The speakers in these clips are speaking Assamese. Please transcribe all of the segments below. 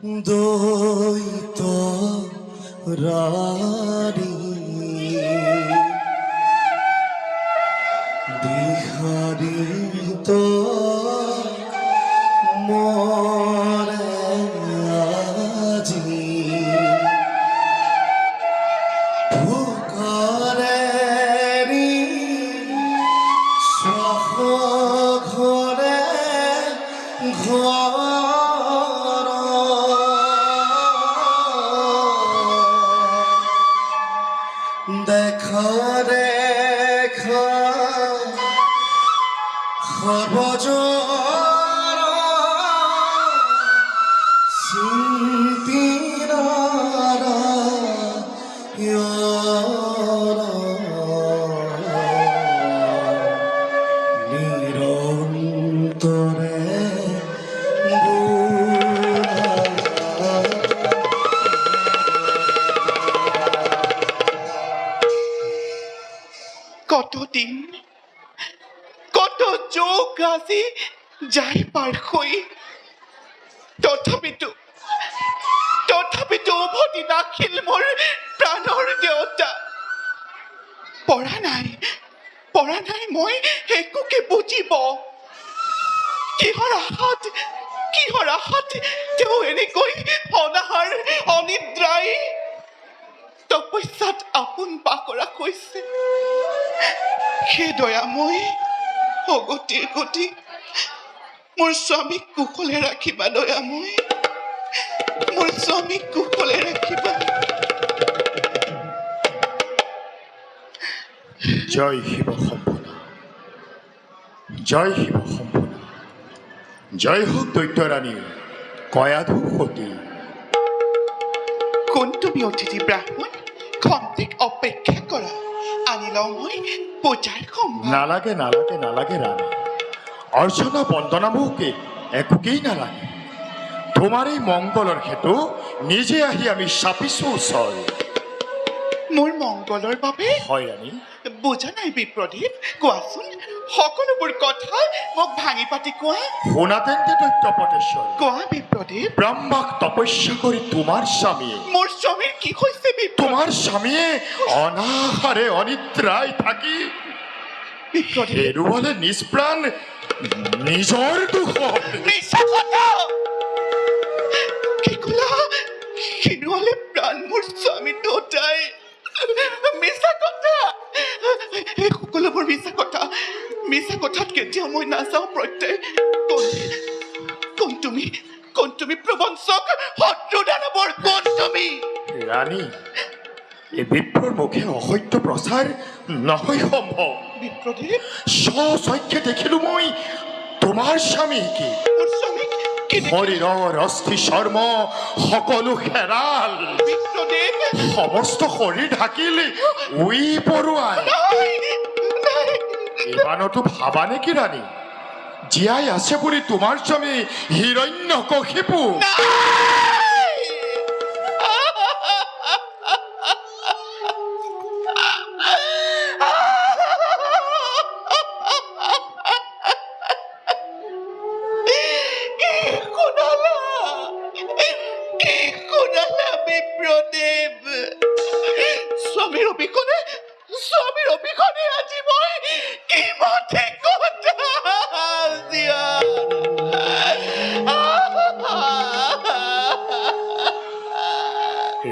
দৈত রানী বিহারিত মরে আজি ভুকরেরি সহ ঘরে ঘর দেখা রেখা খবজর সিন্তিরারা নিরন্তরে কতদিন কত যোগ আজি যাই পাৰ হৈ তথাপিতো উভতি নাখিল মোৰ প্ৰাণৰ দেউতা। পৰা নাই মই একোকে বুজিব। কিহৰ আশাত তেওঁ এনেকৈ অনাহাৰ অনিদ্ৰাই তপস্যাত আপোন পাকৰা কৈছে। সেই দয়াময় অগতিৰ গতি মোৰ স্বামীক কুশলে ৰাখিবা। দয়াময় মোৰ স্বামীক কুশলে ৰাখিবা। জয় শিৱ সম্পূৰ্ণ, জয় শিৱ সম্পূৰ্ণ, জয় হোক দৈত্যৰাণী কয়াধু সতী। কোন তুমি অতিথি ব্ৰাহ্মণ? খন্তেক অপেক্ষা কৰা, আনি লওঁ মই পূজাৰ সম্ভাৰ। নালাগে নালাগে নালাগে ৰাণী, অৰ্চনা বন্দনা মোক একোকেই নালাগে। তোমাৰ এই মংগলৰ হেতু নিজে আহি আমি চাপিছো ওচৰ। মোৰ মংগলৰ বাবে? হয় ৰাণী। বুজা নাই বিপ্ৰদীপ, কোৱাচোন সকলোবোৰ কথা মোক ভাঙি পাতি কোৱা। শুনা তেন্তে দৈত্যপটেশ্বৰ, কোৱা বিপ্ৰদীপ। ব্ৰহ্মাক তপস্যা কৰি তোমাৰ স্বামীয়ে, মোৰ স্বামীৰ কি হৈছে বিপ্ৰদীপ? তোমাৰ স্বামীয়ে অনাহাৰে অনিদ্ৰাই থাকি বিপ্ৰদীপ হেৰুৱালে নিজ প্ৰাণ নিজৰ দুখত। মিছা কথা! কি ক'লা? হেৰুৱালে প্ৰাণ মোৰ স্বামী দেউতাই? মিছা কথা! এই সকলোবোৰ মিছা কথা। মিছা কথাত কেতিয়াও মই নাযাওঁ প্ৰত্যয়। কোন তুমি প্ৰবঞ্চক শত্ৰু দানৱৰ? কোন তুমি? ৰাণী, এই বিপ্ৰৰ মুখে অসত্য প্ৰচাৰ নহয় সম্ভৱ। বিপ্ৰদীপ স্বচক্ষে দেখিলো মই তোমাৰ স্বামী কি মোৰ স্বামীক কি দেখিলা? শৰীৰৰ অস্থি চৰ্ম সকলো হেৰাল, বিপ্ৰদীপ সমস্ত শৰীৰ ঢাকিল উই পৰুৱাই। নাই ইমানতো ভাবা নেকি ৰাণী, জীয়াই আছে বুলি তোমাৰ স্বামী হিৰণ্যকশিপু? স্বামীৰ অবিহনে আজি মই কিমানে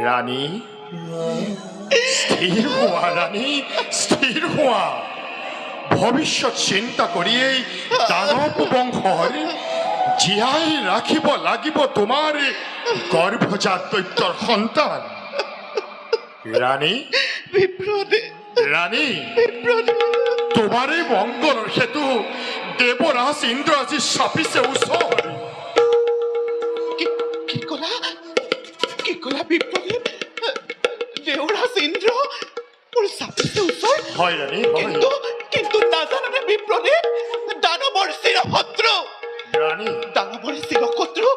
ৰাণী, স্থিৰ হোৱা ৰাণী, স্থিৰ হোৱা। ভৱিষ্যত চিন্তা কৰিয়েই দানৱ বংশৰ জীয়াই ৰাখিব লাগিব তোমাৰ গৰ্ভজাত দৈত্যৰ সন্তান। ৰাণী, ৰাণী, তোমাৰে মংগলৰ হেতু দেৱৰাজ ইন্দ্ৰ আজি চাপিছে ওচৰ। কি ক'লা বিপ্ৰদীপ? দেৱৰাজ ইন্দ্ৰ মোৰ চাপিছে ওচৰ? হয় ৰাণী, কিন্তু নাজানানে বিপ্ৰদীপ, দানৱৰ চিৰশত্ৰু। ৰাণী, দানৱৰ চিৰশত্ৰু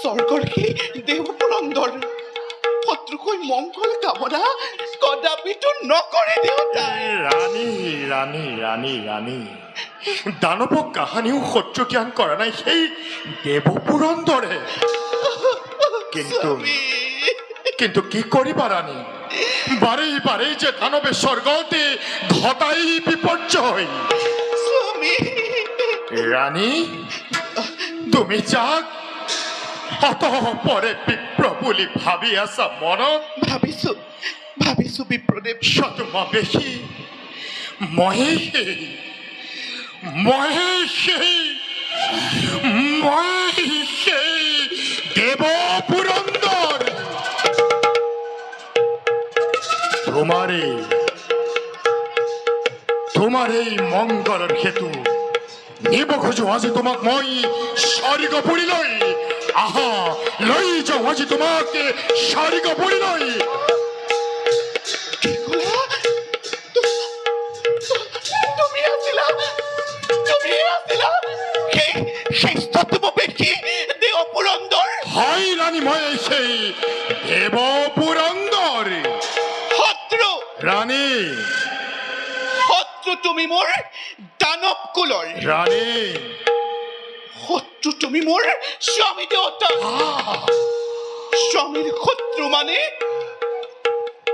স্বৰ্গৰ সেই দেৱপুৰন্দৰ। শত্ৰুকৈ মংগল কামনা কদাপিতো নকৰে দেউতাই। ৰাণী ৰাণী ৰাণী ৰাণী, দানৱক কাহানিও শত্ৰু জ্ঞান কৰা নাই সেই দেৱপুৰন্দৰে। কিন্তু স্বামী কিন্তু কি করিবা রানী, বারে বারে যে দানবের স্বর্গতে ঘটাই বিপর্যয়। স্বামী রানী তুমি যাক অত পরে বিপ্র বলি ভাবি আসা মনত ভাবিছো বিপ্ৰদেৱ শতমা বেশি মহেশে মহেশে মহেশে দেব পুরন্দর তোমার এই মঙ্গলের হেতু নিব খোঁজো আজি তোমাক মই স্বর্গ পুরি লই। আহা লই যাও আজি তোমাকে স্বর্গ পুরি লই। তুমি আছিলা সেই স্তম্ভবেশী দেৱ পুৰন্দৰ হাই ৰানী মহেশে দেব পুৰন্দৰ। শত্ৰু ৰানী তুমি মোৰ দানৱ কুলৰ ৰানী শত্ৰু তুমি মোৰ স্বামী দেৱতা স্বামীৰ শত্ৰু মানে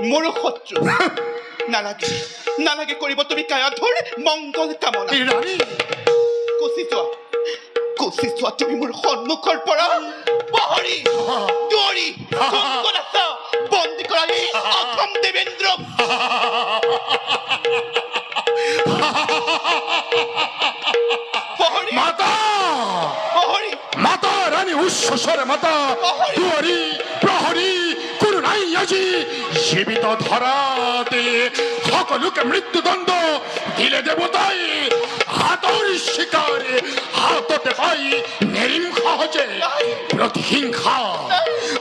মোৰ শত্ৰু নালাগে কৰিব তুমি কায়াধৰ মংগল কামনা। ৰানী কচি চোৱা তুমি মোৰ সন্মুখৰ পৰা পাহৰি দৌৰি বন্দী কৰা এই অথম দেৱেন্দ্ৰক মাতা মাতা রানী উচ্ছ্বসরে মাতা দুয়ারি প্রহরী কোনো নাই আজি জীবিত ধরাতে সকলকে মৃত্যুদণ্ড দিলে দেবতাই হাতর শিকারে হাততে পাই নেরিম সহজে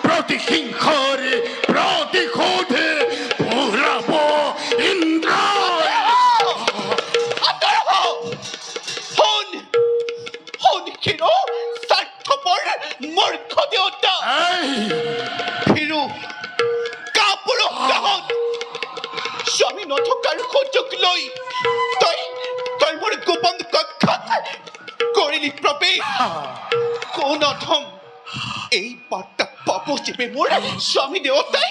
প্রতিহিংসারে প্রতিশোধে পুরাব ইন্দ্র। স্বাৰ্থপৰ মূৰ্খ দেৱতা ফিৰো কাপুৰুষ গাহত স্বামী নথকাৰ সুযোগ লৈ তই মোৰ গোপন কক্ষত কৰিলি প্ৰৱেশ। কোন অধম এই বাৰ্তা পাব চিপে মোৰ স্বামী দেৱতাই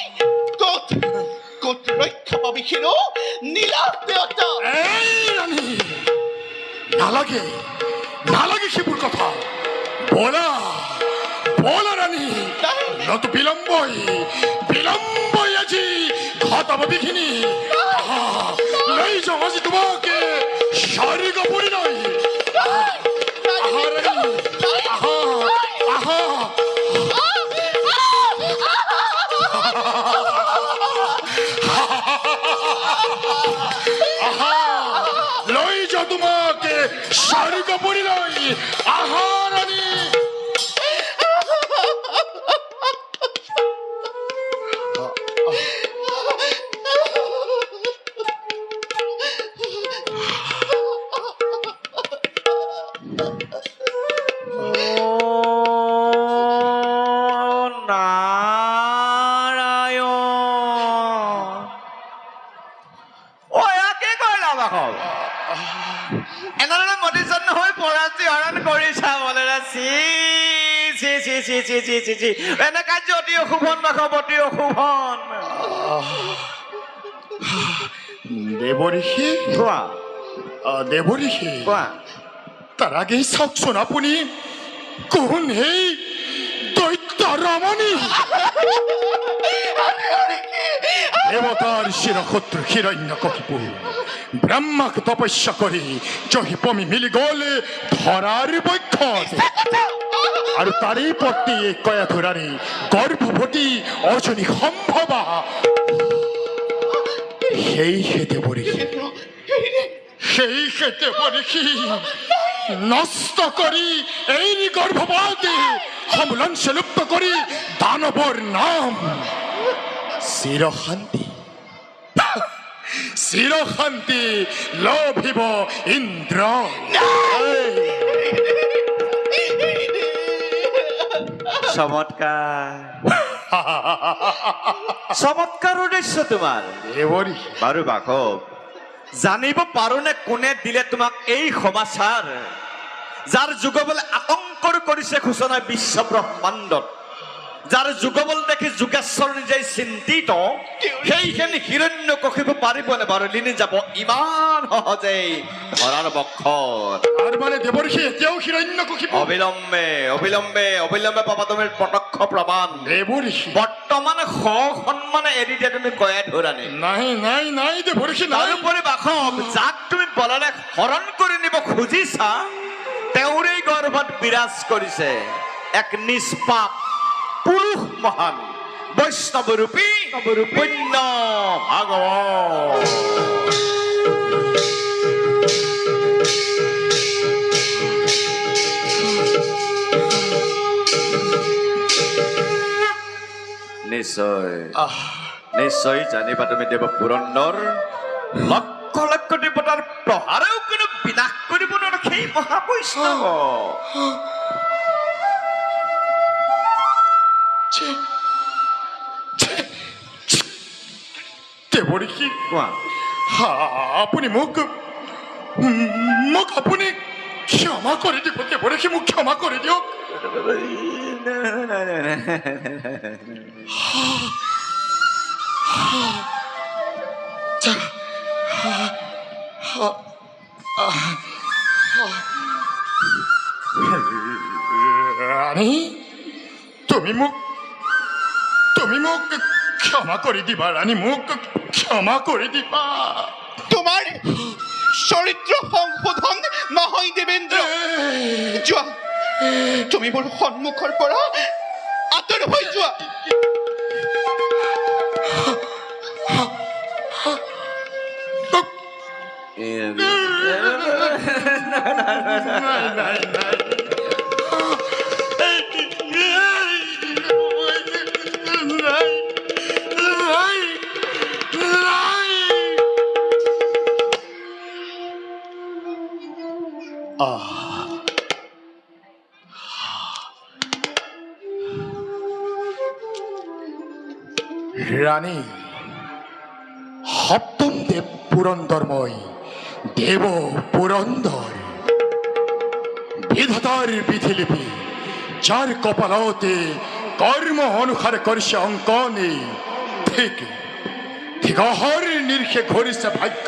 ক'ত ৰক্ষা পাবি হিৰো নীলাভ দেৱতা। নালাগে নালাগে শিবুর কথা বলা বলা রানী নত বিলম্বই আজি ঘটাব দেখিনি। লই যাও আজি তোমাকে স্বর্গ পুরি নই। আহা রানী আহা আহা আহা লই যাও তোমাকে স্বর্গ পুরি লই। আহা রানী এনেদৰে মতিছন্ন হৈ পৰাজী হৰণ কৰিছা বলেৰা এনে কাৰ্য অতি অশুভন বাসৱ অতি অশুভন। দেৱঋষি কোৱা দেৱঋষি কোৱা তাৰ আগেই চাওকচোন আপুনি কোন সেই দৈত্য ৰমণী দেবতাৰ শিৰশত্ৰু হিৰণ্যকশিপু ব্ৰহ্মাক তপস্যা কৰি জহিপমি মিলি গলে ধৰাৰ বক্ষত আৰু তাৰেই পত্নী কয়া ধৰাৰী গৰ্ভৱতী অজনী সম্ভৱা সেই দেৱঋষি সেই দেৱঋষি নষ্ট কৰি এই গৰ্ভৱতী সমুলঞ্চ লুপ্ত কৰি দানৱৰ নাম চিৰশান্তি লভিব ইন্দ্ৰ। চমৎকাৰ উদ্দেশ্য তোমাৰ দেৱঋষি বাৰু বাসৱ জানিব পাৰো নে কোনে দিলে তোমাক এই সমাচাৰ যাৰ যুগবলে আতংকৰ কৰিছে ঘোষণা বিশ্ব ব্ৰহ্মাণ্ডত যাৰ যুগবল দেখি যোগেশ্বৰ নিজেই চিন্তিত সেইখিনি হিৰণ্য কশিব পাৰিবনে বাৰু লিনি যাব ইমান সহজেই ধৰাৰ বক্ষত আৰ মানে দেবৰ্ষি এতিয়াও হিৰণ্যকশিপু অবিলম্বে অবিলম্বে অবিলম্বে পাবা তুমি প্ৰত্যক্ষ প্ৰমাণ দেবৰ্ষি বৰ্তমান সন্মানে এৰি দিয়া তুমি কয়া ধৰানি নাই নাই নাই দেবৰ্ষি নাই তাৰোপৰি বাসক যাক তুমি বলেৰে হৰণ কৰি নিব খুজিছা তেওঁৰেই গৰ্ভত বিৰাজ কৰিছে এক নিষ্পাপ পুৰুষ মহান বৈষ্ণৱৰূপী পুণ্য ভাগৱত নিশ্চয় নিশ্চয় জানিবা তুমি দেৱ পুৰন্দৰ লক্ষ লক্ষ দেৱতাৰ প্ৰহাৰেও কোনো বিনাশ কৰিব নোৱাৰে সেই মহাবৈষ্ণৱ দেবৰ্ষি কোৱা আপুনি মোক মোক আপুনি ক্ষমা কৰি দিব দেবৰ্ষি মোক ক্ষমা কৰি দিয়ক ৰানী তুমি মোক ক্ষমা কৰি দিবা ৰাণী মোক ক্ষমা কৰি দিবা তোমাৰ চৰিত্ৰ সংশোধন নহয় দেৱেন্দ্ৰ যোৱা তুমি মোৰ সন্মুখৰ পৰা আঁতৰ হৈ যোৱা নাই নাই নাই রানী সপ্তম দেব পুরন্দরময় দেব পুরন্দর বিধাতার বিধিলিপি যার কপালতে কর্ম অনুসারে করছে অঙ্কনে ঠিক ঠিক অহর নির্খে ঘরিছে ভাগ্য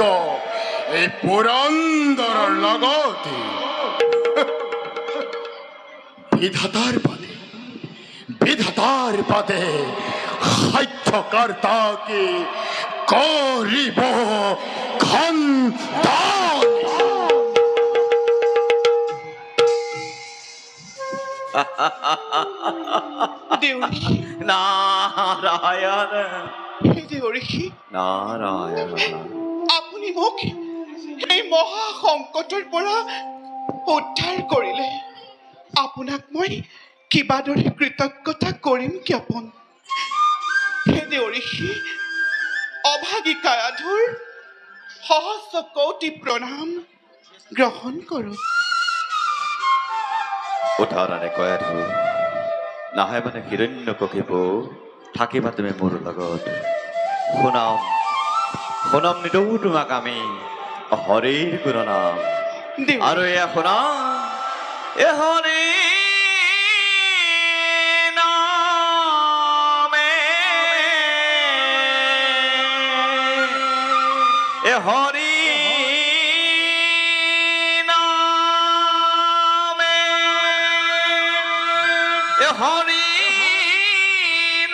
এই পুরন্দর লগতে বিধাতার পদে সাধ্যকর্তাকে করিব খণ্ডন দেউৰী নাৰায়ণ হে দেউৰী নাৰায়ণ আপুনি মোক এই মহা সংকটৰ পৰা উদ্ধাৰ কৰিলে আপোনাক মই কিবাদৰে কৃতজ্ঞতা কৰিম জ্ঞাপন হে দেউৰী অভাগিকা ৰাধুৰ সহস্ৰ কোটি প্ৰণাম গ্ৰহণ কৰোঁ উঠাৰণে কয় আৰু নাহে মানে হিৰণ্য কশিপ থাকিবা তুমি মোৰ লগত শুনাম নিদৌ তোমাক আমি হৰিৰ গুণনাম আৰু এয়া শুনা এ হৰি নামে এ হৰি নামে এ হৰি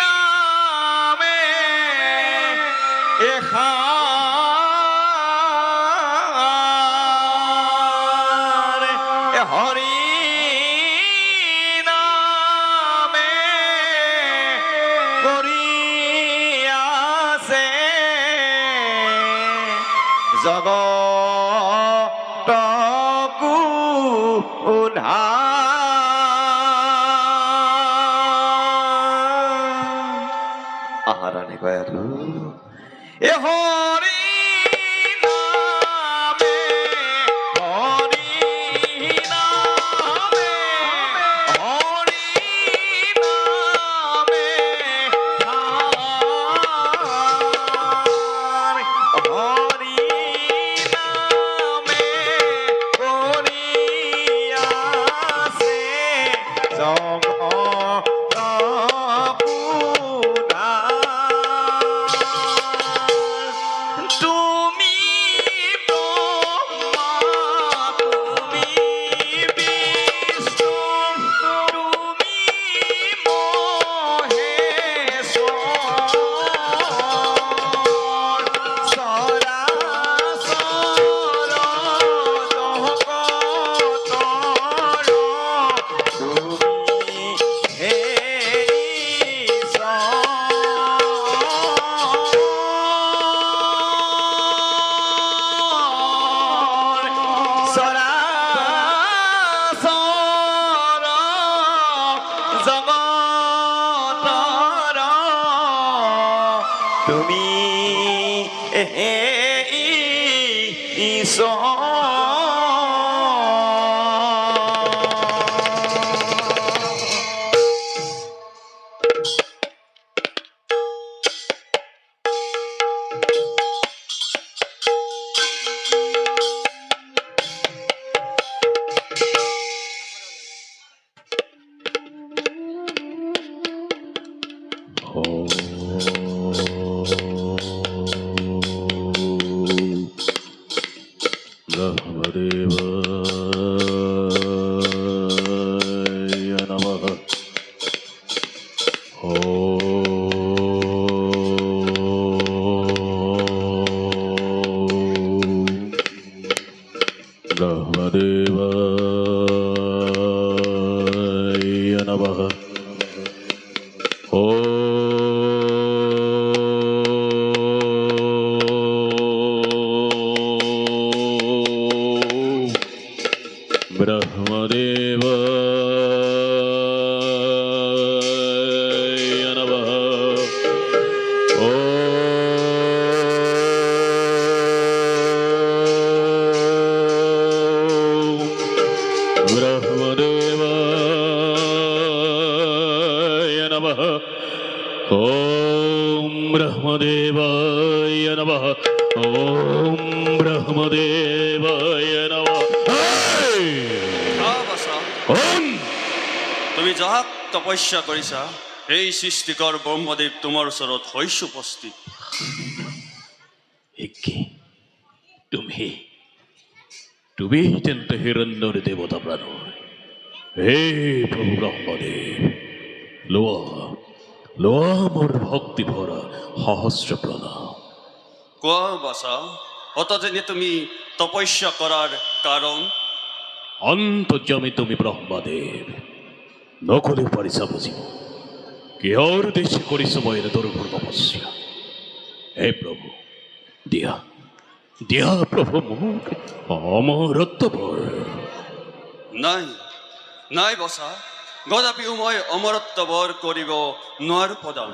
নামে হৰি নামে কৰিয়াছে জগতকু উদ্ধাৰ আহাৰণে কয় আৰু এ হৰি ব্ৰহ্মদেবায় নমঃ ওম ব্ৰহ্মদেবায় নমঃ তুমি যাহাক তপস্যা কৰিছা সেই সৃষ্টিকৰ ব্ৰহ্মদেৱ তোমাৰ ওচৰত হৈছে উপস্থিত। একে তুমি তেন্তে হিৰণ্যৰ দেৱতা প্ৰাণৰ হে প্ৰভু ব্ৰহ্মদেৱ, লোৱা মোৰ ভক্তি ভৰা সহস্ৰ প্ৰণাম। কোৱা বাছা, অতজনে তুমি তপস্যা কৰাৰ কাৰণ? অন্তৰ্যামী তুমি ব্ৰহ্মদেৱ, নকলেও পাৰিছা বুজিব কিহৰ দেশে কৰিছো মই এনে দুৰ্ঘৰ তপস্যা। হে প্ৰভু, দিয়া প্ৰভু মোক অমৰত্ব বৰ। নাই বছা, গদাপিও মই অমৰত্ব বৰ কৰিব নোৱাৰো প্ৰদান।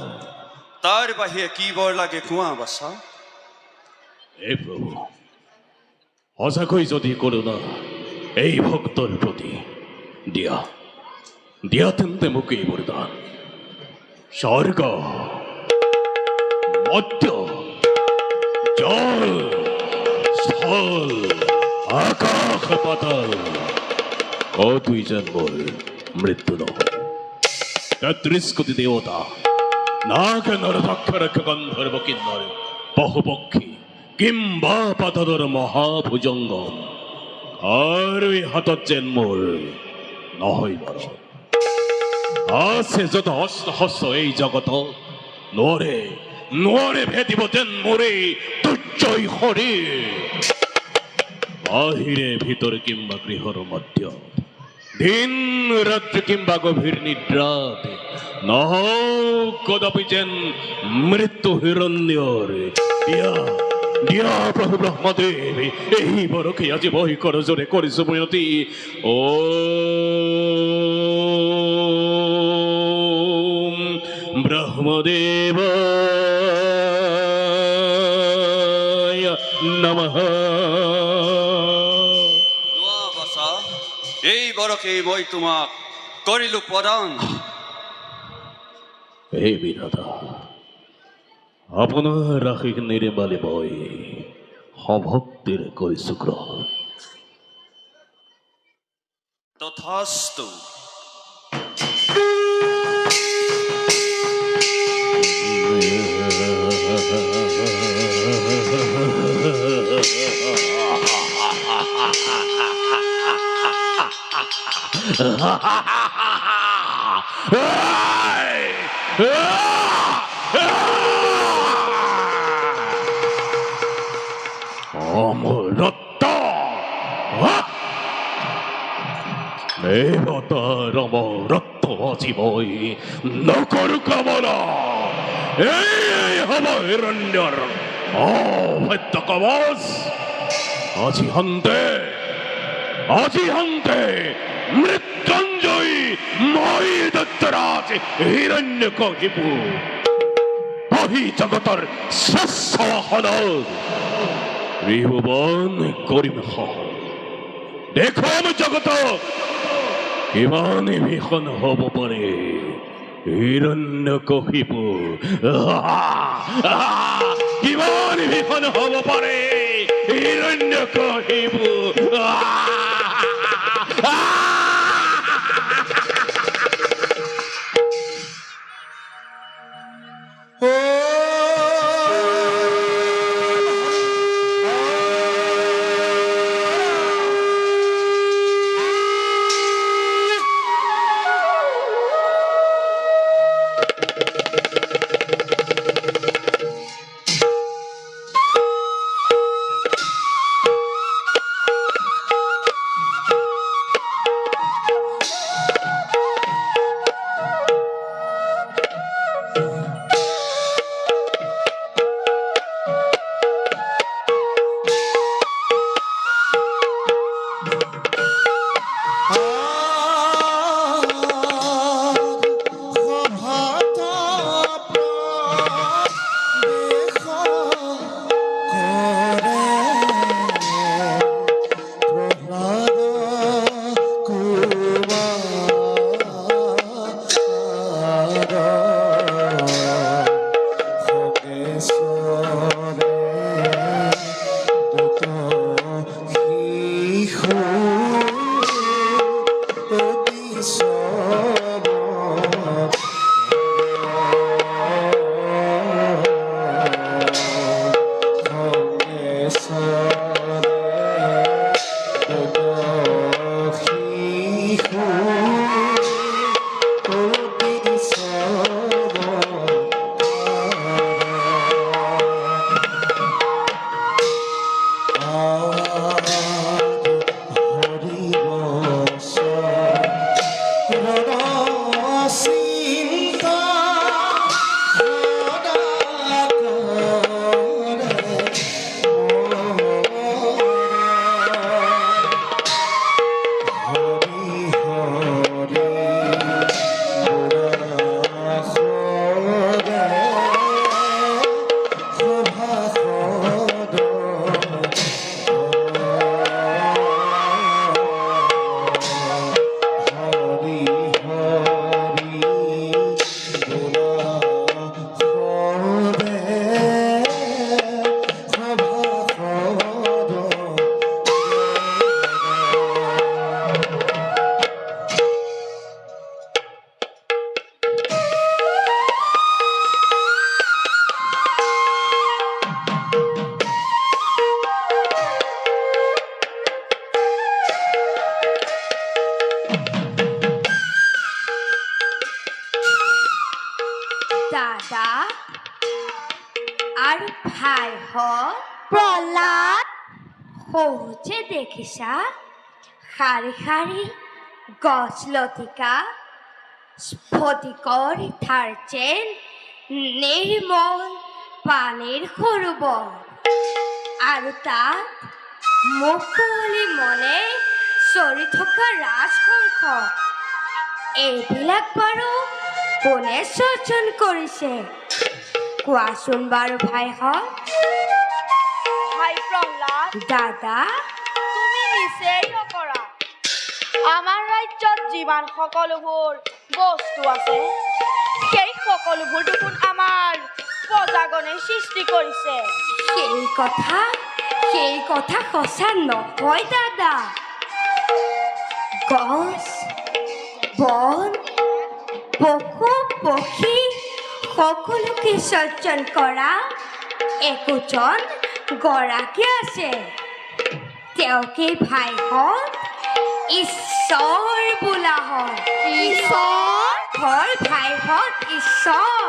তাৰ বাহিৰে কি বৰ লাগে কোৱা বাছা। হে প্ৰভু, সঁচাকৈ যদি কৰোণা এই ভক্তৰ প্ৰতি দিয়া তেন্তে মোক এই বৰদান। স্বৰ্গ, মধ্য, জল, স্থল, আকাশ পাতাল, কতই যেন মোৰ মৃত্যু নহয়। ৩৩ কোটি দেৱতা, নাগ নৰদক্ষৰক্ষ গন্ধৰ্ব কিন্নৰ পশুপক্ষী কিম্বা পাতালৰ মহাভুজংগম আৰু এই হাতত যেন মোৰ নহয় বাৰু। আছে যত হস্ত এই জগত নোৱাৰে ভেদিব যেন মোৰে তুচ্ছই শৰীৰ। বাহিৰে ভিতরে কিংবা গৃহর মধ্য, দিন রাত্রি কিংবা গভীর নিদ্রাতে নহওক কদাপি যেন মৃত্যু হিরণ্যর। দিয়া প্রভু ব্রহ্মদেব, এই বরকে আজি বহি কর জোরে করিছো বিনতি। ও ব্রহ্মদেব নমঃ। এই বৰকে মই তোমাক কৰিলো প্ৰদান। হে বিধাতা, আপোনাৰ ৰাশি নিৰ্মালি মই সভক্তিৰে কৰিছো গ্ৰহণ। তথাস্তু। অমৰত্ব দেবতাৰ অমৰত্ব আজি মই নকৰো কামনা। এই হব হিৰণ্যৰ অভেদ্য কবচ। আজি হন্তে মৃত্যুঞ্জয়ী মই দত্তৰাজ হিৰণ্যকশিপু বহি জগতৰ শ্ৰেষ্ঠ বাহনৰ ত্ৰিভুৱন কৰিম দেখো আমি জগত কিমান ভীষণ হ'ব পাৰে হিৰণ্যকশিপু কিমান ভীষণ হ'ব পাৰে হিৰণ্যকশিপু দাদা আৰ ভাই প্ৰহ্লাদ সহজে দেখিছা শাৰী শাৰী গছ লতিকা স্ফটিকৰ ধাৰ্যেন নিৰ্মল পানীৰ সৰোবৰ আৰু তাত মুকলি মনে চৰি থকা ৰাজহংস এইবিলাক বাৰু কোনে সৃজন কৰিছে কোৱাচোন বাৰু ভাইহঁত ভাই প্ৰহ্লাদ দাদা তুমি নিচেই নকৰা আমাৰ ৰাজ্যত যিমান সকলোবোৰ বস্তু আছে সেই সকলোবোৰ দেখোন আমাৰ প্ৰজাগণে সৃষ্টি কৰিছে সেই কথা সঁচা নহয় দাদা গছ বন পশু পক্ষী সকলোকে সৃজন কৰা একোজন গৰাকী আছে তেওঁকে ভাইহঁত ঈশ্বৰ বোলা হয় ঈশ্বৰ ভাইহঁত ঈশ্বৰ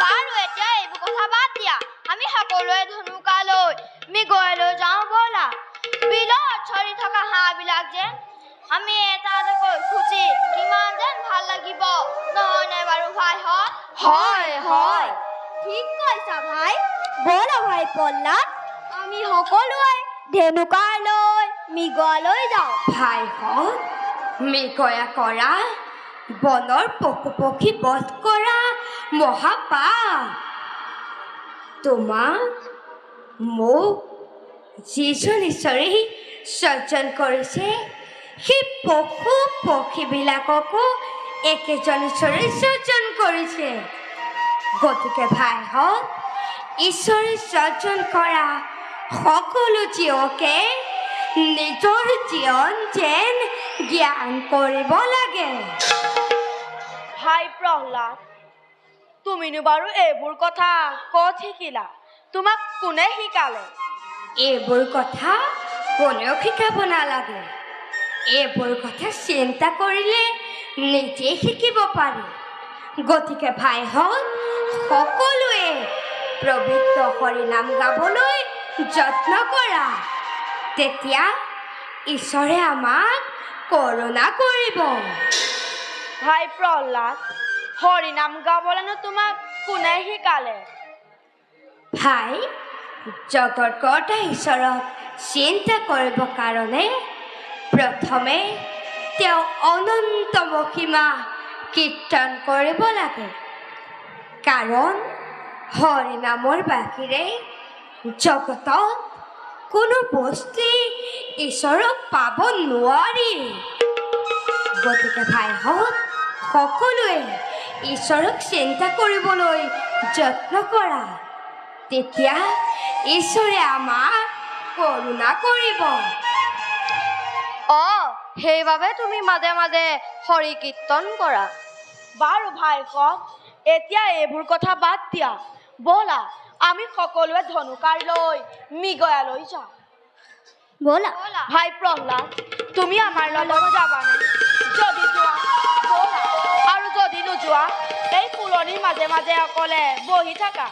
বাৰু এতিয়া এইবোৰ কথা বাদ দিয়া আমি সকলোৱে ধনুকালৈ মৃগয়ালৈ যাওঁ ব'লা বিলত চৰি থকা হাঁহবিলাক যে আমি এটা এটাকৈ খুঁজি কিমান যেন ভাল লাগিব নহয়নে বাৰু ভাইহঁত হয় হয় ঠিক কৈছা ভাই ব'লা ভাই প্ৰহ্লাদ আমি সকলোৱে ধেনুকালৈ মৃগয়ালৈ যাওঁ ভাইহঁত মৃগয়া কৰা বনৰ পশু পক্ষী বধ কৰা মহাপাপ তোমাক মোক যিজন ঈশ্বৰে সৰ্জন কৰিছে সেই পশু পক্ষীবিলাককো একেজন ঈশ্বৰে সৰ্জন কৰিছে। গতিকে ভাইহঁত, ঈশ্বৰে সৰ্জন কৰা সকলো জীৱকে নিজৰ জীৱন যেন জ্ঞান কৰিব লাগে। ভাই প্ৰহ্লাদ, তুমিনো বাৰু এইবোৰ কথা ক'ত শিকিলা? তোমাক কোনে শিকালে? এইবোৰ কথা কোনেও শিকাব নালাগে। এইবোৰ কথা চিন্তা কৰিলে নিজে শিকিব পাৰি। গতিকে ভাইহঁত, সকলোৱে পবিত্ৰ হৰিনাম গাবলৈ যত্ন কৰা, তেতিয়া ঈশ্বৰে আমাক কৰোণা কৰিব। ভাই প্ৰহ্লাদ, হৰিনাম গাবলৈনো তোমাক কোনে শিকালে? ভাই, জগতকৰ্তা ঈশ্বৰক চিন্তা কৰিবৰ কাৰণে প্ৰথমে তেওঁ অনন্ত মহিমা কীৰ্তন কৰিব লাগে। কাৰণ হৰিনামৰ বাহিৰে জগতত কোনো বস্তুৱেই ঈশ্বৰক পাব নোৱাৰি। গতিকে ভাইহঁত, সকলোৱে ঈশ্বৰক চিন্তা কৰিবলৈ যত্ন কৰা, তেতিয়া ঈশ্বৰে আমাক কৰোণা কৰিব। সেইবাবে তুমি মাজে মাজে হৰি কীৰ্তন কৰা। বাৰু ভাইহঁত, এতিয়া এইবোৰ কথা বাদ দিয়া, ব'লা আমি সকলোৱে ধনুকাঁড় লৈ মৃগয়ালৈ যাওঁ। ব'লা। ভাই প্ৰহ্লাদ, তুমি আমাৰ লগত যাবানে? যদি যোৱা ব'লা, আৰু যদি নোযোৱা এই ফুলনিৰ মাজে মাজে অকলে বহি থাকা।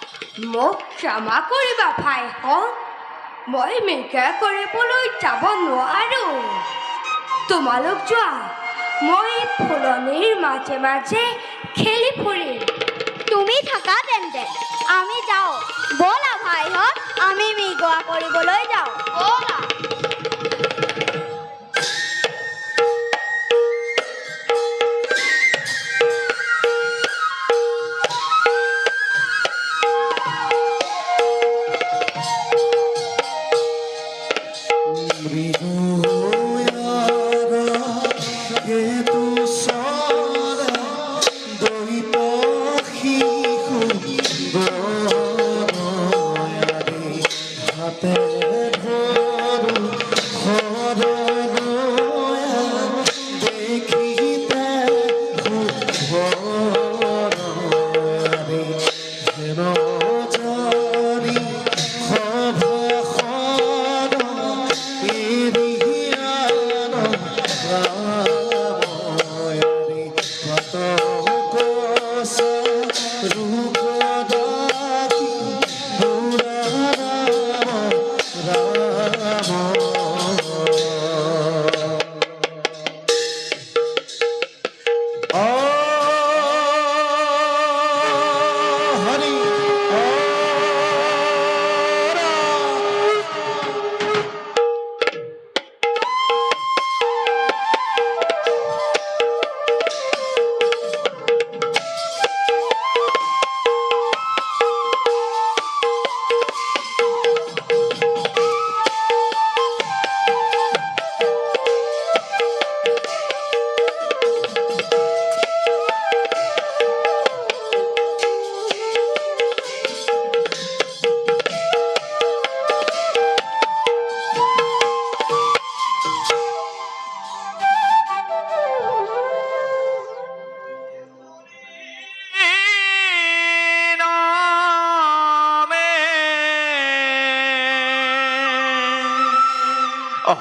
মোক ক্ষমা কৰিবা ভাইহঁত, মই মৃগয়া কৰিবলৈ যাব নোৱাৰো। তোমালোক যোৱা, মই ফুলনিৰ মাজে মাজে খেলি ফুৰিম। তুমি থাকা তেন্তে, আমি যাওঁ। ব'লা ভাইহঁত, আমি মৃগয়া কৰিবলৈ যাওঁ। ব'লা।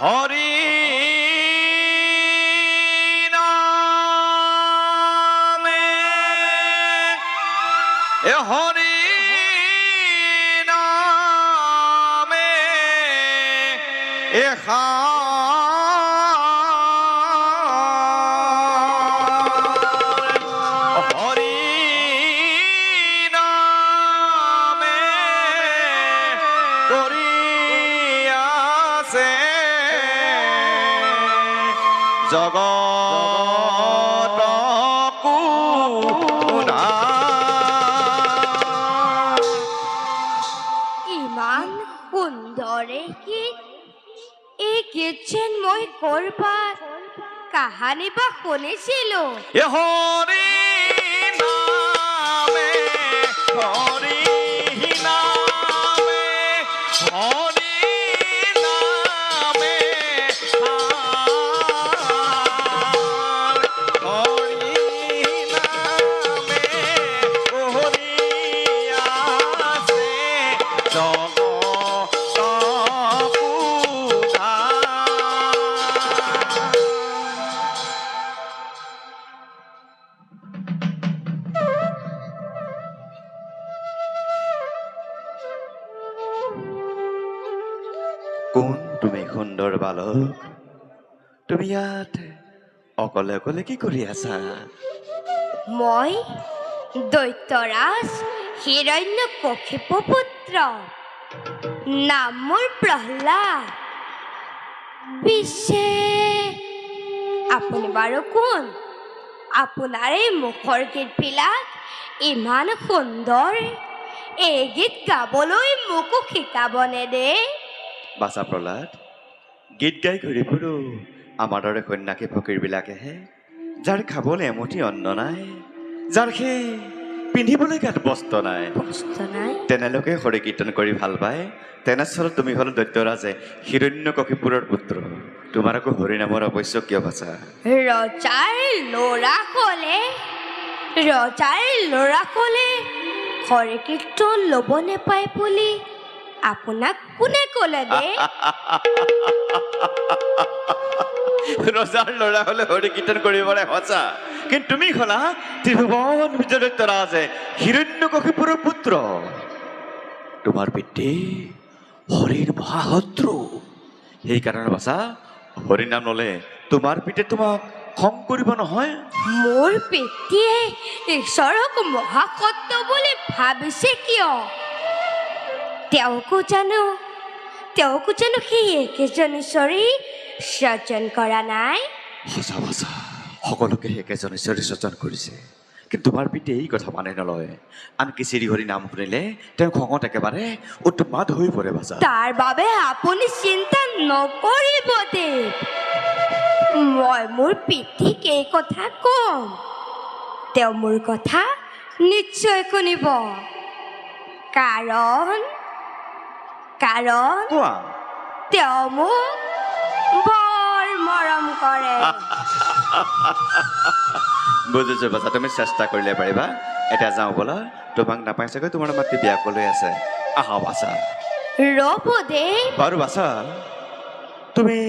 হৰি নামে হৰি নামে হৰি নামে কৰি আছে জগতকো ইমান সুন্দৰে গীত গীত যেন মই কৰবাত কাহানী বা শুনিছিলো। এ হৰি নামে হৰি নামে হৰি নামে হৰি নামে হৰি আছে জগত কোন তুমি সুন্দৰ বালক, তুমি ইয়াত অকলে অকলে কি কৰি আছা? মই দৈত্যৰাজ হিৰণ্যকশিপ পুত্ৰ, নাম মোৰ প্ৰহ্লাদ। পিছে আপুনি বাৰু কোন? আপোনাৰ এই মুখৰ গীতবিলাক ইমান সুন্দৰ, এই গীত গাবলৈ মোকো শিকাবনে দে? বাছা প্ৰহ্লাদ, গীত গাই ঘূৰি ফুৰো আমাৰ দৰে সন্যাসী ফকীৰবিলাকেহে, যাৰ খাবলৈ এমুঠি অন্ন নাই, যাৰ সেই পিন্ধিবলৈ গাত বস্ত্ৰ নাই, কষ্ট নাই। তেনেলোকে হৰি কীৰ্তন কৰি ভাল পায়। তেনেস্থলত তুমি হ'ল দৈত্যৰাজে হিৰণ্যকশিপুৰৰ পুত্ৰ, তোমাৰ আকৌ হৰি নামৰ আৱশ্যক কিয় বাছা? ৰজাৰ ল'ৰাকলে হৰি কীৰ্তন ল'ব নেপায় বুলি আপোনাক কোনে ক'লে দে? ৰজাৰ ল'ৰা হলে হৰি কীৰ্তন কৰিবলৈ সঁচা, কিন্তু তুমি হলা ত্ৰিভুৱন বিজয় দৈত্যৰাজে হিৰণ্যকশিপুৰৰ পুত্ৰ। তোমাৰ পিতৃ হৰিৰ মহাশত্ৰু, সেইকাৰণে বাছা হৰি নাম ললে তোমাৰ পিতৃ তোমাক খং কৰিব নহয়। মোৰ পিতৃয়ে ঈশ্বৰক মহাসত্য বুলি ভাবিছে কিয়? তেওঁকো জানো সেই একেজন ঈশ্বৰী সৃজন কৰা নাই? সঁচা বাছা, সকলোকে একেজন ঈশ্বৰে সৃজন কৰিছে, কিন্তু তোমাৰ পিতৃয়ে এই কথা মানি নলয়। আনকি শ্ৰীহৰি নাম শুনিলে তেওঁ খঙত একেবাৰে উৎমাদ হৈ পৰে বাছা। তাৰ বাবে আপুনি চিন্তা নকৰিব দেৱ, মই মোৰ পিতৃক এই কথা কম, তেওঁ মোৰ কথা নিশ্চয় শুনিব। কাৰণ কোৱা। তেওঁ মোক বৰ মৰম কৰে। বুজিছো বাছা, তুমি চেষ্টা কৰিলে পাৰিবা। এতিয়া যাওঁ ব'লা, তোমাক নাপাই চাগৈ তোমাৰ মাতৃ বিয়াকলৈ আছে। আহা বাছা। ৰ'ব দেৱ। বাৰু বাছা, তুমি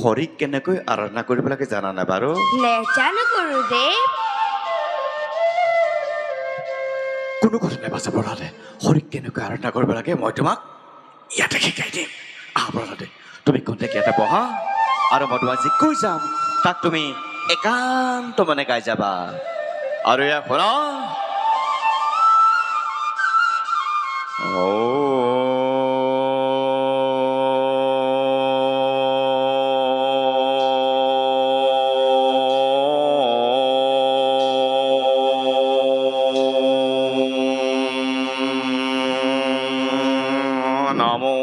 হৰিক কেনেকৈ আৰাধনা কৰিব লাগে জানানে বাৰু? নেজানো গুৰুদেৱ। কোনো কথা নাই বাছা প্ৰহ্লাদে, হৰিক কেনেকৈ আৰাধনা কৰিব লাগে মই তোমাক ইয়াতে শিকাই দিম। আহা প্ৰহ্লাদে, তুমি খন্তেক ইয়াতে বহা, আৰু মই তোমাক যি কৈ যাম তাক তুমি একান্ত মনে গাই যাবা। আৰু এয়া শুনা, নমো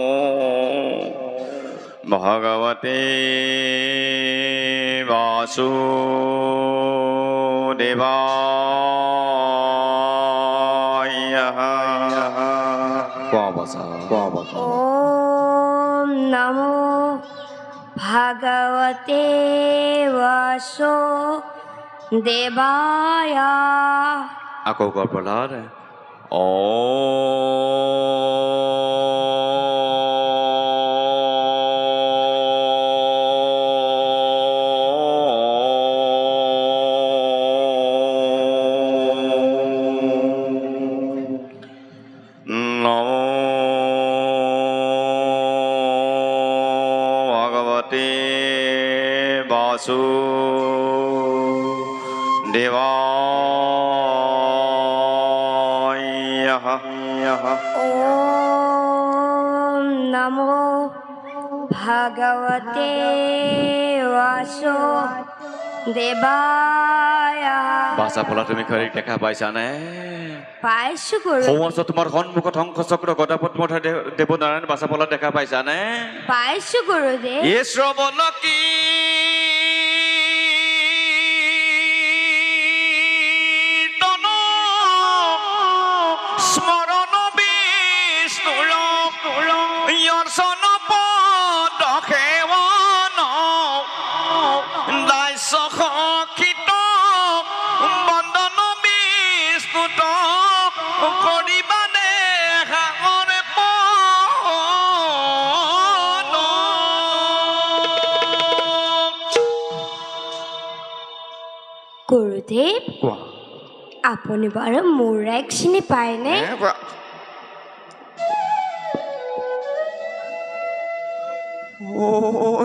ভগৱতে বাসুদেৱায়। কোৱা বাছা, কোৱা বাছা। ওম নমো ভগৱতে বাসুদেৱায়। আকৌ কোৱা প্ৰহ্লাদ। ভগৱতে বাসুদেৱায়। ওম নমো ভগৱতে বাসুদেৱায়। দয়া বাছা পলা তুমি ঘৰে দেখা পাইছানে পাইছো গুৰু সমস্ত তোমাৰ সন্মুখত শংখ চক্ৰ গদা পদ্মধৰ দেৱনাৰায়ণ বাছা পলা দেখা পাইছানে পাইছো গুৰুদেৱ এ শ্ৰৱণ কি স্মৰণ বিষ্ণুৰ অৰ্চন পদ সেৱন দাস্য সখিত বন্দন বিষ্ণুত কৰিবানে সাগৰ গুৰুদেৱ আপুনি বাৰু মোৰ এক চিনি পায়নে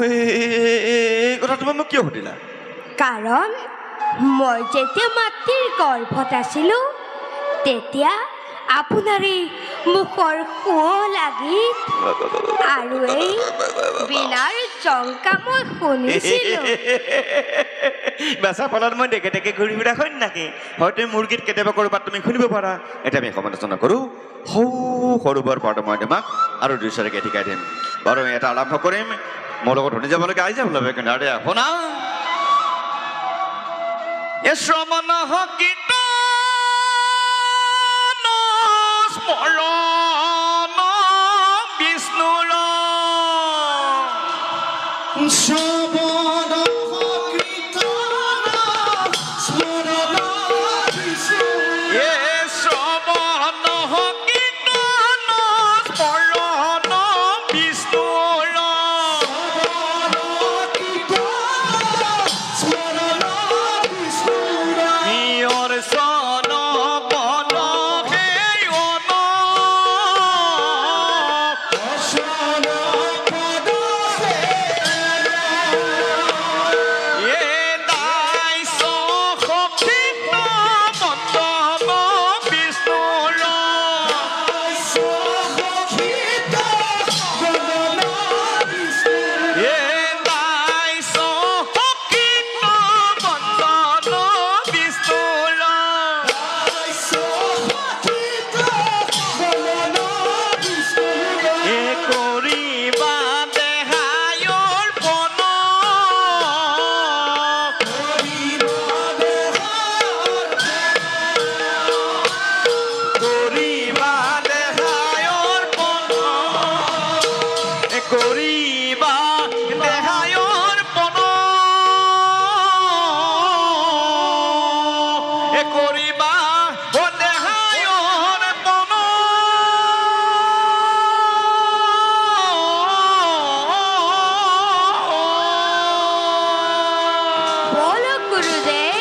এই কথা তুমি মোক কিয় সুধিলা কাৰণ মই যেতিয়া মাতৃৰ গৰ্ভত আছিলো তেতিয়া আপোনাৰ এই মুখৰ শুৱলাগি আৰু এই বিনাৰ জংকা মই শুনিছিলো বেচা ফলত মই দেখে দেখে ঘূৰি ফুৰা হয় নাকি হয়তো মোৰ গীত কেতিয়াবা ক'ৰবাত তুমি শুনিব পাৰা এতিয়া আমি সমালোচনা কৰোঁ সৰু বৰ পাৰ্ট মই তোমাক আৰু দুই চাৰিকে শিকাই দিম বাৰু এটা আৰম্ভ কৰিম মোৰ লগত শুনি যাবলৈকে আহি যাব লাগে কিন্তু আৰে শুনা এ শ্ৰৱণ গীত স্মৰণ বিষ্ণুৰ শ্ৰৱণ কীৰ্তন স্মৰণ বিষ্ণু এ শ্ৰৱণ কীৰ্তন স্মৰণ বিষ্ণুৰ স্মৰণ বিষ্ণুৰ নিয়ৰ চন বন সেয়ন এ দাস্য সখিত বন্দন বিষ্ণুৰ এ দাস্য সখিত বন্দন বিষ্ণুৰ এ কৰিবা দেহায়ৰ পন কৰিবা দেহায়ৰ পন এ কৰিবা দেহায়ৰ পন এ কৰিবা ও দেহায়ৰ পন বলো গুৰুদেৱ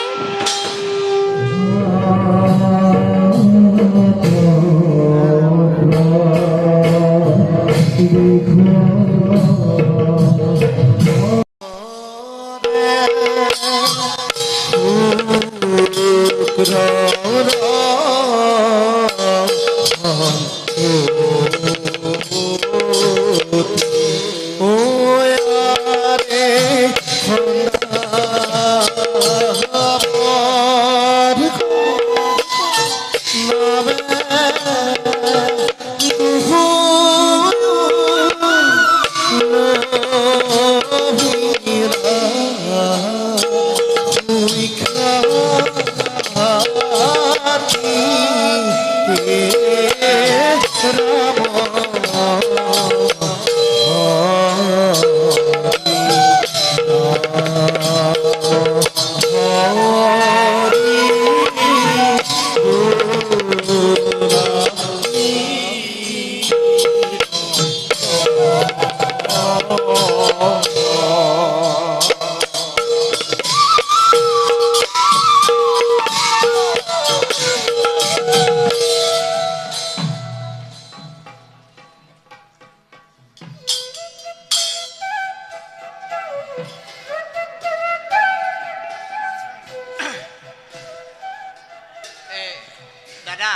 দাদা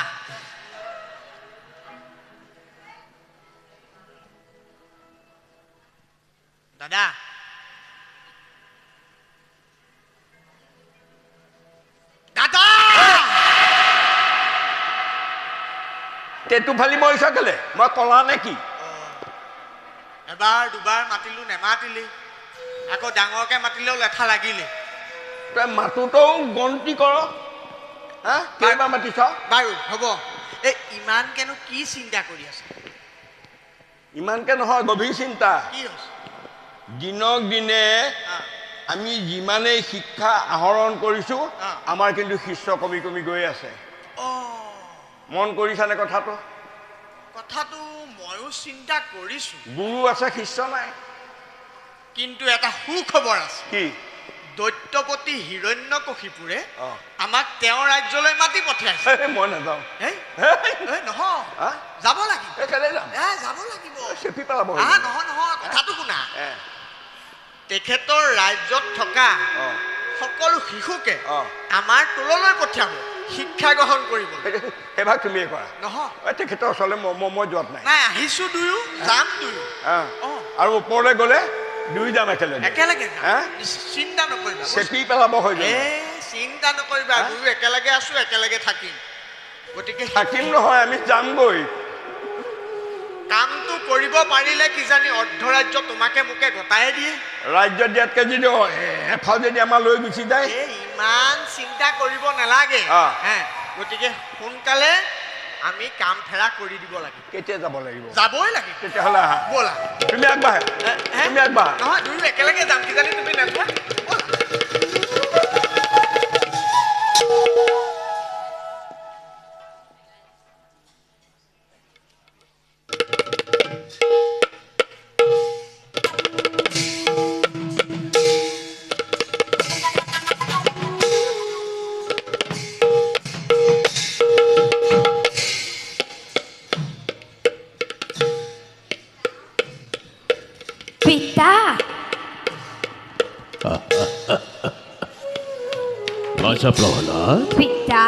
দাদা তেতু ফালি মৰিছ কেলে মই কলা নে কি এবাৰ দুবাৰ মাতিলো নেমাতিলি আকৌ ডাঙৰকে মাতিলেও লেঠা লাগিলে তই মাতোতেও গন্তি কৰ হা কেইবাৰ মাতিছ বাৰু হ'ব এই ইমানকেনো কি চিন্তা কৰি আছে ইমানকে নহয় গভীৰ চিন্তা কি হৈছে দিনক দিনে আমি যিমানেই শিক্ষা আহৰণ কৰিছোঁ আমাৰ কিন্তু শিষ্য কমি কমি গৈ আছে মন কৰিছানে কথাটো কথাটো ময়ো চিন্তা কৰিছো গুৰু আছে শিষ্য নাই কিন্তু এটা সুখবৰ আছে কি দৈত্যপতি হিৰণ্যকশিপুৰে আমাক তেওঁৰ ৰাজ্যলৈ মাতি পঠিয়াইছে মই নাযাওঁ নহয় যাব লাগিব কেলে যাম যাব লাগিব চেপি পেলাব নহয় নহয় কথাটো শুনা তেখেতৰ ৰাজ্যত থকা সকলো শিশুকে আমাৰ টোললৈ পঠিয়াব শিক্ষা গ্ৰহণ কৰিব সেইভাগ তুমিয়ে কৰা নহয় তেখেতৰ ওচৰলৈ মই যোৱাত নাই নাই আহিছো দুয়ো যাম দুয়ো আৰু ওপৰলৈ গ'লে দুই যাম একেলগে একেলগে চিন্তা নকৰিবা চেপি পেলাব হৈ যাব চিন্তা নকৰিবা দুয়ো একেলগে আছো একেলগে থাকিম গতিকে থাকিম নহয় আমি যামগৈ কামটো কৰিব পাৰিলে কিজানি অৰ্ধৰাজ্য তোমাকে মোকে গতাই দিয়ে ৰাজ্য দিয়াতকে যদি এফাল যদি আমাৰ লৈ গুচি যায় ইমান চিন্তা কৰিব নালাগে গতিকে সোনকালে আমি কাম ফেৰা কৰি দিব লাগিব কেতিয়া যাব লাগিব যাবই লাগিব তেতিয়াহ'লে আহা ব'লা তুমি আগবাঢ়া তুমি আগবাঢ়া নহয় দুয়ো একেলগে যাম কিজানি তুমি নাযোৱা পিতা আচ্ছা প্ৰহ্লাদ পিতা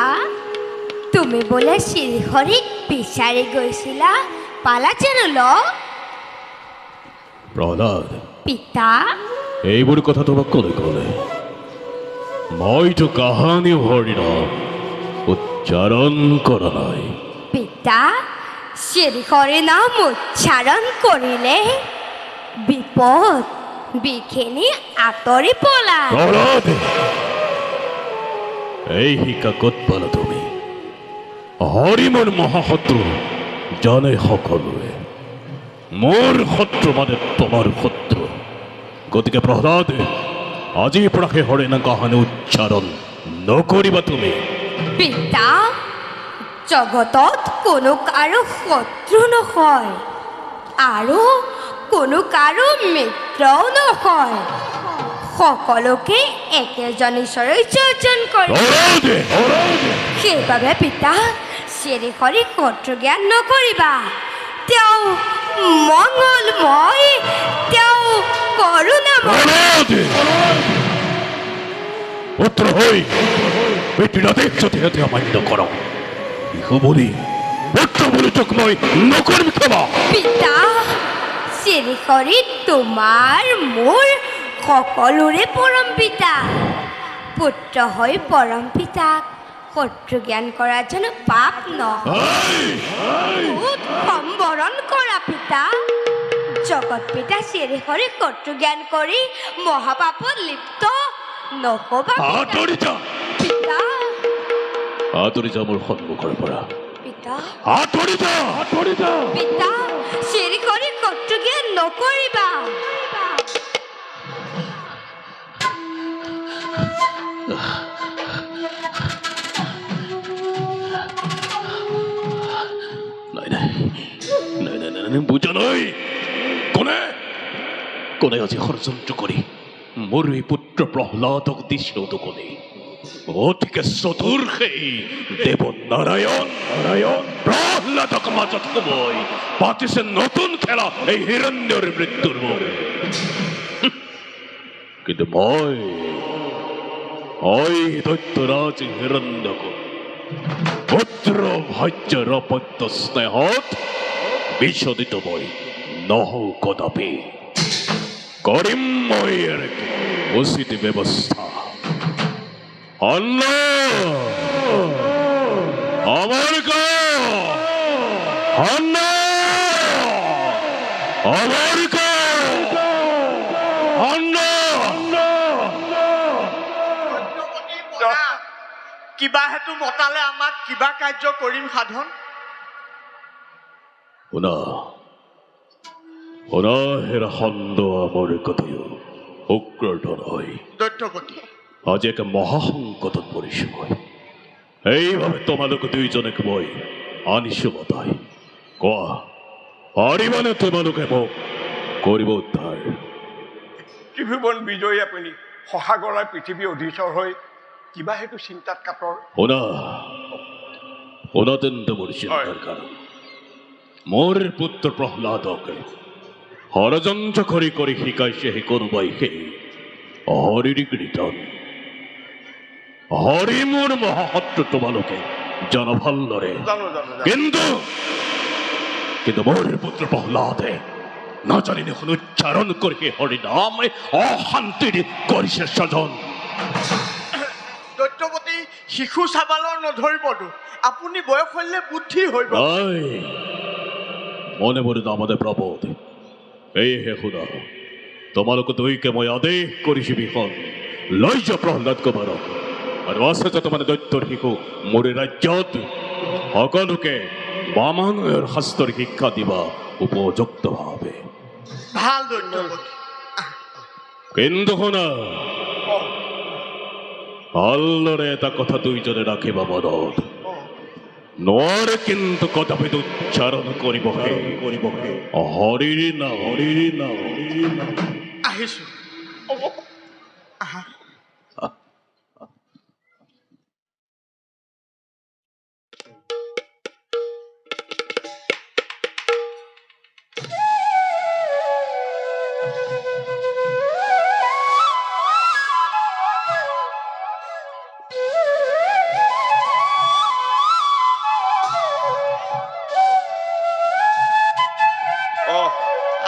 তুমি বোলে শ্ৰীহৰিক বিচাৰি গৈছিলা পালাচেনো ল প্ৰহ্লাদ পিতা এইবোৰ কথা তোমাক কোনে ক'লে মইতো কাহানি হৰিণ উচ্চাৰণ কৰা নাই পিতা শ্ৰীহৰি নাম উচ্চাৰণ কৰিলে বিপদ বিঘিনি আঁতৰি পলায় প্ৰহ্লাদ এই শিকা ক'ত পালা তুমি হৰি মোৰ মহাশত্ৰু জানে সকলোৱে মোৰ শত্ৰু মানে তোমাৰ শত্ৰু গতিকে প্ৰহ্লাদ আজিৰ পৰা সেই হৰিণা কাহানি উচ্চাৰণ নকৰিবা তুমি পিতা জগতত কোনো কাৰো শত্ৰু নহয় আৰু কোনো কাৰো মিত্ৰও নহয় সকলোকে একেজন ঈশ্বৰে সৃজন কৰে সেইবাবে পিতা শ্ৰীহৰিক শত্ৰু জ্ঞান নকৰিবা তেওঁ মংগলময় তেওঁ কৰুণাময় পুত্ৰ হই পিতৃনাথেৰ যদি অমান্য কৰো ইহু বলি পুত্ৰ বলি তোক মই নকৰিম ক্ষমা পিতা শ্ৰীহৰি তোমাৰ মোৰ সকলোৰে পৰম পিতা পুত্ৰ হৈ পৰম পিতাক শত্ৰু জ্ঞান কৰা যেন পাপ নহয় সম্বৰণ কৰা পিতা জগত পিতা শ্ৰীহৰি শত্ৰু জ্ঞান কৰি মহাপাপত লিপ্ত নহবা পিতা আঁতৰি যা মোৰ সন্মুখৰ পৰা পিতা আঁতৰি যা পিতা শ্ৰীহৰি শত্ৰু জ্ঞান নকৰিবা বুজা নাই কোনে কোনে আজি ষড়যন্ত্ৰ কৰি মোৰ এই পুত্ৰ প্ৰহ্লাদক দিছিল কোনে অতিকে চতুৰ সেই দেৱ নাৰায়ণ প্ৰহ্লাদক মাজত সোমাই পাতিছে নতুন খেলা এই হিৰণ্যৰ মৃত্যুৰ বাবে কিন্তু মই দৈত্যৰাজ হিৰণ্যক পুত্ৰ ভাজ্যৰ অপত্য স্নেহত বিচলিত মই নহও কদাপি কৰিম মই উচিত ব্যৱস্থা অন্ন আমাৰ অন্ন অমৰিক অন্ন কিবা হেতু মতালে আমাক কিবা কাৰ্য কৰিম সাধন শুনা শুনা হেৰা খণ্ড অমৰিকতয়ো উগ্ৰত নহয় দৈত্যপতি আজি একে মহাসংকটত পৰিছো মই এইভাবে তোমালোক দুইজনক মই আনিছো মতাই কোৱা পাৰিবানে তোমালোকে মোক কৰিব উদ্ধাৰ ত্ৰিভুৱন বিজয়ী আপুনি সহাগৰাই পৃথিৱী অধীশ্বৰ হৈ কিবা হেতু চিন্তাত কাতৰ শুনা শুনাতেন্ত মোৰ চিন্তাৰ কাৰণ মোৰ পুত্ৰ প্ৰহ্লাদকে ষড়যন্ত্ৰ কৰি কৰি শিকাইছে সেই কোনোবাই সেই হৰিৰ কীৰ্তন হৰি মোৰ মহাশত্ৰু তোমালোকে জানো ভালদৰে জানো জানো জানো। কিন্তু কিন্তু মোৰ পুত্ৰ প্ৰহ্লাদে নাজানি দেখোন উচ্চাৰণ কৰি সেই হৰি নাম অশান্তি কৰিছে স্বজন দৈত্যপতি শিশু চাবালৰ নধৰিবতো আপুনি বয়স হ'লে বুদ্ধি হৈ নাই মনে মনে নামতে প্ৰবোধ এইহে শুনা তোমালোক দুইকে মই আদেশ কৰিছো বিষণ লৈ যোৱা প্ৰহ্লাদ কুমাৰক আৰু আছে যে তোমাৰ দৈত্যৰ শিশু মোৰ ৰাজ্যত সকলোকে বামানয়ৰ শাস্ত্ৰৰ শিক্ষা দিবা উপযুক্তভাৱে ভাল দৈত্যপতি কিন্তু শুনা ভালদৰে এটা কথা দুইজনে ৰাখিবা মনত নোৱাৰে কিন্তু কদাপি উচ্চাৰণ কৰিব হৰিৰ নাম আহিছো আহা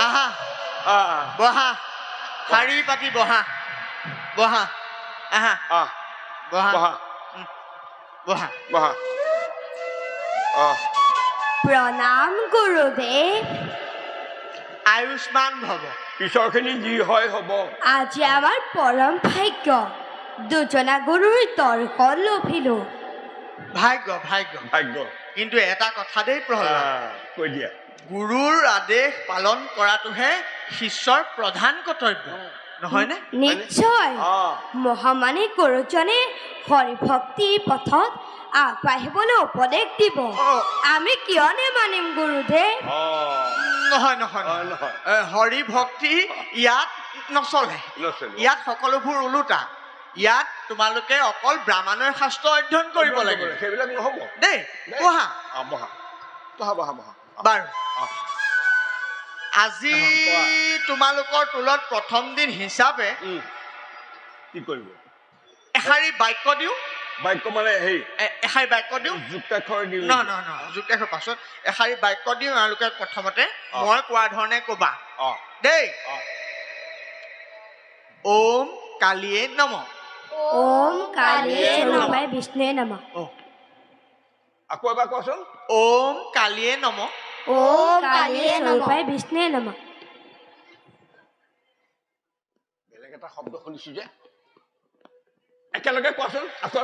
আহা বহা শাৰী পাতি বহা বহা আহা বহা বহা বহা বহা প্ৰণাম গুৰুদেৱ আয়ুষ্মান ভৱ ঈশ্বৰখিনি যি হয় হ'ব আজি আমাৰ পৰম ভাগ্য দুজনা গুৰুৰ দৰ্শন লভিলো ভাগ্য ভাগ্য ভাগ্য কিন্তু এটা কথা দেই প্ৰহ্লাদ কৈ দিয়া গুৰুৰ আদেশ পালন কৰাটোহে শিষ্যৰ প্ৰধান কৰ্তব্য নহয়নে নিশ্চয় মহামানী গুৰুজনে হৰিভক্তি পথত আগবাঢ়িবলৈ উপদেশ দিব আমি কিয় নেমানিম গুৰুদেৱ নহয় নহয় নহয় হৰি ভক্তি ইয়াত নচলে ইয়াত সকলোবোৰ ওলোটা ইয়াত তোমালোকে অকল ব্ৰাহ্মণৰ শাস্ত্ৰ অধ্যয়ন কৰিব লাগে সেইবিলাক নহ'ব দেই বহা বহা বহা বহা বহা বাৰু আজি তোমালোকৰ টোলত প্ৰথম দিন হিচাপে কি কৰিব এষাৰি বাক্য দিওঁ বাক্য মানে হেৰি এষাৰি বাক্য দিওঁ যুক্তাক্ষৰ দিওঁ নহয় যুক্তাক্ষৰ পাছত এষাৰি বাক্য দিওঁ এওঁলোকে প্ৰথমতে মই কোৱা ধৰণে ক'বা দেই ওম কালিয়ে নমঃ ওম কালিয়ে স্বৰূপায় বিষ্ণুৱে নমঃ আকৌ এবাৰ কোৱাচোন ওম কালিয়ে নমঃ ওম কালিয়ে স্বৰূপায় বিষ্ণুৱে নমঃ বেলেগ এটা শব্দ শুনিছো যে একেলগে কোৱাচোন আকৌ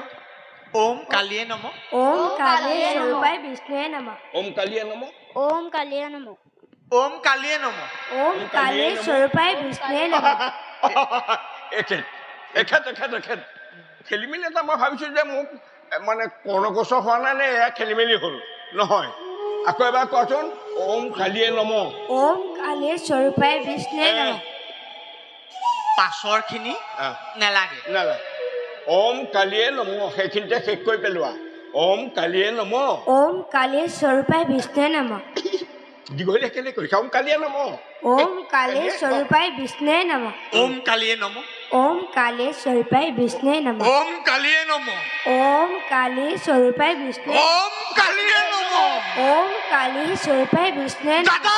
ওম কালিয়ে নমঃ ওম কালিয়ে স্বৰূপায় বিষ্ণুৱে নমঃ ওম কালিয়ে নমঃ ওম কালিয়ে নমঃ ওম কালিয়ে নমঃ ওম কালিয়ে স্বৰূপায় বিষ্ণুৱে নমঃ এখেত খেলি মেলি এটা মই ভাবিছো যে মোক মানে কৰ্ণগোচৰ হোৱা নাই নে এয়া খেলি মেলি হ'ল নহয় আকৌ এবাৰ কোৱাচোন ওম কালিয়ে নমঃ ওম কালিয়ে স্বৰূপায় বিষ্ণুৱে নমঃ পাছৰখিনি নেলাগে নালাগে ওম কালিয়ে নমঃ সেইখিনিতে শেষ কৰি পেলোৱা ওম কালিয়ে নমঃ ওম কালিয়ে স্বৰূপায় বিষ্ণুৱে নমঃ দীঘলীয়া কেলে কৰিছা ওম কালিয়ে নমঃ ওম কালিয়ে স্বৰূপায় বিষ্ণুৱে নমঃ ওম কালিয়ে নমঃ ওম কালিয়ে স্বৰূপায় বিষ্ণুৱে নমঃ ওম কালিয়ে নমঃ ওম কালিয়ে স্বৰূপায় বিষ্ণুৱে ওম কালিয়ে নমঃ ওম কালিয়ে স্বৰূপায় বিষ্ণুৱে নমঃ দাদা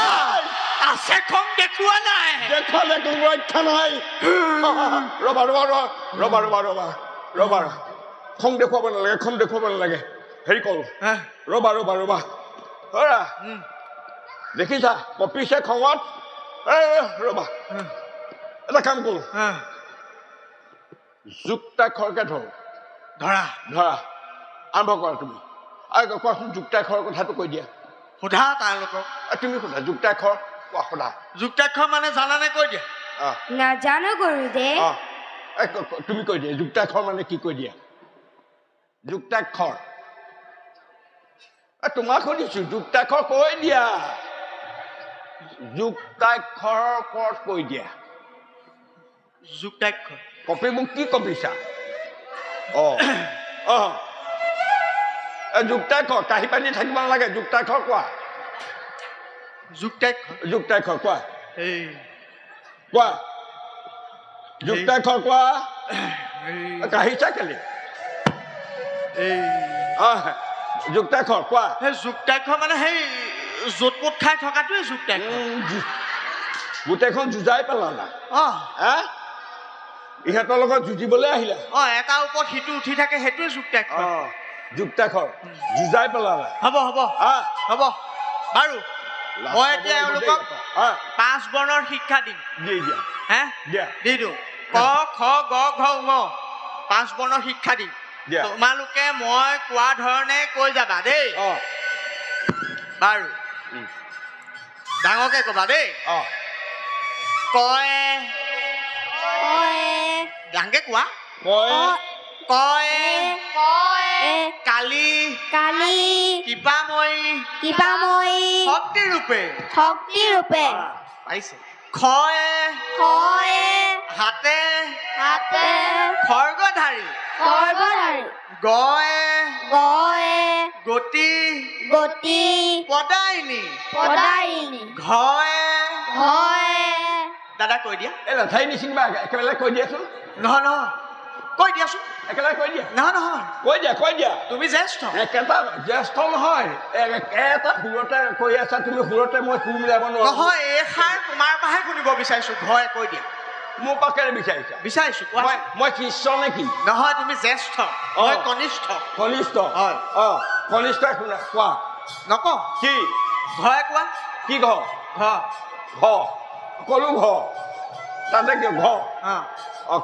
আছে খং দেখুওৱা নাই দেখা দেখোন ৰক্ষা নাই ৰবা খং দেখুৱাব নালাগে হেৰি কৰো ৰবা দেখিছা কপিছে খঙত ৰবা এটা কাম কৰো যুক্তাক্ষৰকে ধৰো ধৰা ধৰা আৰম্ভ কৰা তুমি আৰু কোৱাচোন যুক্তাক্ষৰৰ কথাটো কৈ দিয়া সোধা তেওঁলোকক তুমি সোধা যুক্তাক্ষৰ কোৱা সোধা যুক্তাক্ষৰ মানে জানানে কৈ দিয়া নাজানো গুৰুদেৱ তুমি কৈ দিয়া যুক্তাক্ষৰ মানে কি কৈ দিয়া যুক্তাক্ষৰ তোমাক সুধিছো যুক্তাক্ষৰ কৈ দিয়া যুক্তাক্ষৰৰ ওপৰত কৈ দিয়া যুক্তাক্ষৰ কপি মোক কি কপিছা যুক্তাক্ষৰ কাহি পানী থাকিব নালাগে যুক্তাক্ষৰ কোৱা যুক্তাক্ষৰ যুক্তাক্ষৰ কোৱা এই কোৱা যুক্তাক্ষৰ কোৱা কাহিছা কেলে এই যুক্তাক্ষৰ কোৱা সেই যুক্তাক্ষৰ মানে সেই য'ত পোত খাই থকাটোৱে যুক্তাক্ষৰ গোটেইখন যুঁজাই পেলালা অ ইহঁতৰ লগত যুঁজিবলৈ আহিলা এটাৰ ওপৰত সিটো উঠি থাকে সেইটোৱে যুক্তাক্ষৰ যুক্তাক্ষৰ যুঁজাই পেলালা হ'ব হ'ব হ'ব বাৰু মই এতিয়া এওঁলোকক 5 বৰ্ণৰ শিক্ষা দিম দি দিয়া হে দিয়া দি দিওঁ ক খ গ ঘ ঙ 5 বৰ্ণৰ শিক্ষা দিম দিয়া তোমালোকে মই কোৱা ধৰণে কৈ যাবা দেই বাৰু ডাঙৰকে কবা দেই কয় ডাঙৰকে কোৱা কয় কালি কৃপাময়ী শক্তিৰূপে পাইছে খয় হাতে খৰ্গধাৰী গয় গতি পদায়িনী ঘয় দাদা কৈ দিয়া এই লেঠাই নিচিনা একেবাৰে কৈ দিয়াচোন নহয় কৈ দিয়াচোন একেবাৰে কৈ দিয়া নহয় কৈ দিয়া তুমি জ্যেষ্ঠ একেটা জ্যেষ্ঠ নহয় এটা সুৰতে কৈ আছা তুমি সুৰতে মই সুৰ মিলাব নোৱাৰো নহয় এইষাৰ তোমাৰ পৰাহে শুনিব বিচাৰিছো ঘৰে কৈ দিয়া মোৰ পাকেৰে বিচাৰিছো মই শিষ্য নেকি নহয় তুমি জ্যেষ্ঠ মই কনিষ্ঠ হয় কনিষ্ঠ শুনা কোৱা নকওঁ কি ঘৰে কোৱা কি ঘৰ কলো ঘৰ তাতে কি ঘৰ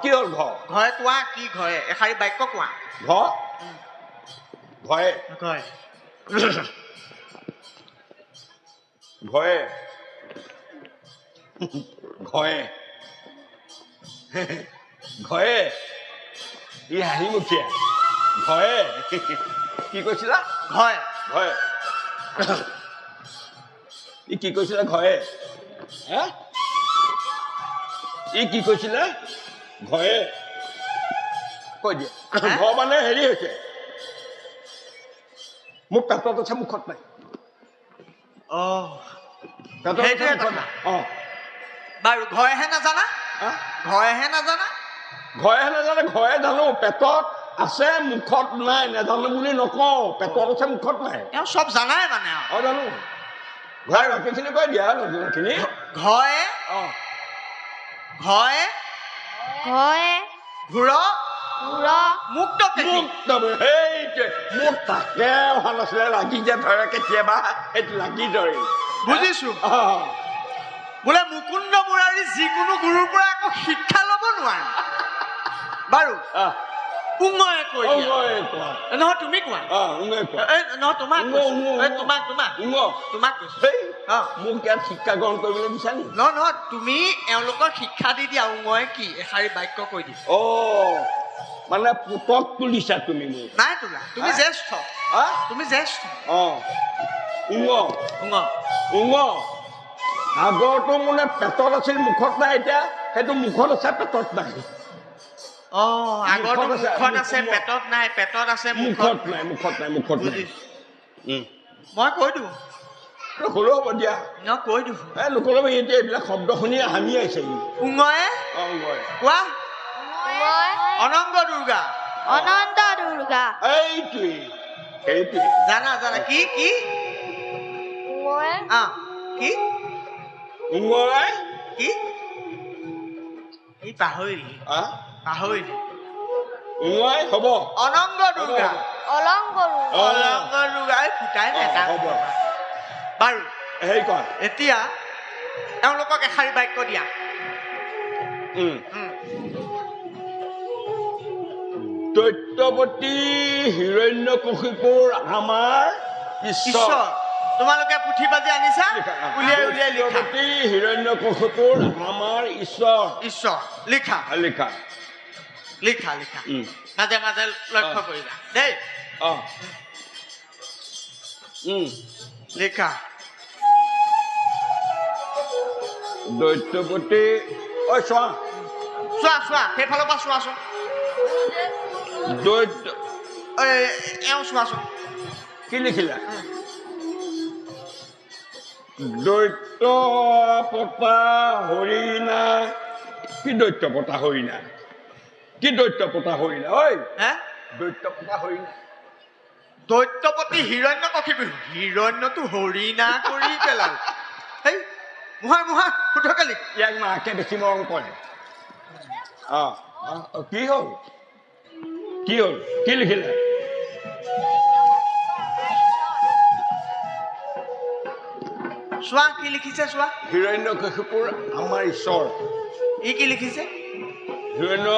কি হ'ল ঘৰে কোৱা কি ঘৰে এষাৰি বাক্য কোৱা ঘৰে ই হাঁহিমুখীয়া ঘৰে কি কৈছিলা ঘৰে ই কি কৈছিলা ঘৰে ই কি কৈছিলে ঘৰে কৈ দিয়া ঘৰ মানে হেৰি হৈছে মোৰ পেটত আছে মুখত নাই বাৰু ঘৰেহে নাজানা ঘৰে জানো পেটত আছে মুখত নাই নাজানো বুলি নকওঁ পেটত আছে মুখত নাই তেওঁ চব জানাই মানে জানো ঘৰে বাকীখিনি কৈ দিয়া নজনাখিনি ঘৰে ঘূৰ মুক্ত মোৰ তাকে অহা নাছিলে লাগি যে ধৰে কেতিয়াবা সেইটো লাগি ধৰে বুজিছো বোলে মুকুন্দ মুৰাৰী যিকোনো গুৰুৰ পৰা আকৌ শিক্ষা ল'ব নোৱাৰে বাৰু উঙয়ে কৈ নহয় তুমি কোৱা নহয় তোমাক মোক ইয়াত শিক্ষা গ্ৰহণ কৰিবলৈ বিচাৰি নহয় তুমি এওঁলোকক শিক্ষা দি দিয়া উঙয়ে কি এষাৰি বাক্য কৈ দিয়া মানে পুতক তুলিছা তুমি মোক নাই তোলা তুমি জ্যেষ্ঠ উঙ আগৰটো মানে পেটত আছিল মুখত নাই এতিয়া সেইটো মুখত আছে পেটত নাই আগৰটো মুখত আছে পেটত নাই পেটত আছে মুখত নাই মই কৈ দিওঁ নকলেও হ'ব দিয়া কৈ দিওঁ নকলেও এতিয়া এইবিলাক শব্দ শুনি হামি আহিছে উঙয়ে কোৱা অনন্ত দুৰ্গা এইটোৱে জানা কি পাহৰিলি হ'ব অনংগ দুৰ্গা ফুটাই নেতা বাৰু হেৰি কৰ এতিয়া এওঁলোকক এষাৰি বাক্য দিয়া দৈত্যৱতী হিৰণ্যকশিপুৰ আমাৰ ঈশ্বৰ ঈশ্বৰ তোমালোকে পুথি বাজি আনিছা উলিয়াই উলিয়াই লিখা দৈত্যৱতী হিৰণ্যকশিপুৰ আমাৰ ঈশ্বৰ ঈশ্বৰ লিখা লিখা লিখা লিখা মাজে মাজে লক্ষ্য কৰিবা দেই লিখা দৈত্যৱতী ঐ চোৱা চোৱা চোৱা সেইফালৰ পৰা চোৱাচোন দৈত্য এওঁ চোৱাচোন কি লিখিলা দৈত্য পতা হৰিণা কি দৈত্য পতা হৰিণা কি দৈত্য পতা হৰিণা ঐ হে দৈত্য পতা হৰিণা দৈত্যপতি হিৰণ্যকশিপু হিৰণ্যটো হৰিণা কৰি পেলাল হেই মুহা মুহা শুদ্ধকালি ইয়াক মাকে দেখি মৰম কৰে কি হ'ল কি হ'ল কি লিখিলে চোৱা কি লিখিছে চোৱা হিৰণ্যকশিপুৰ আমাৰ ঈশ্বৰ ই কি লিখিছে হিৰণ্য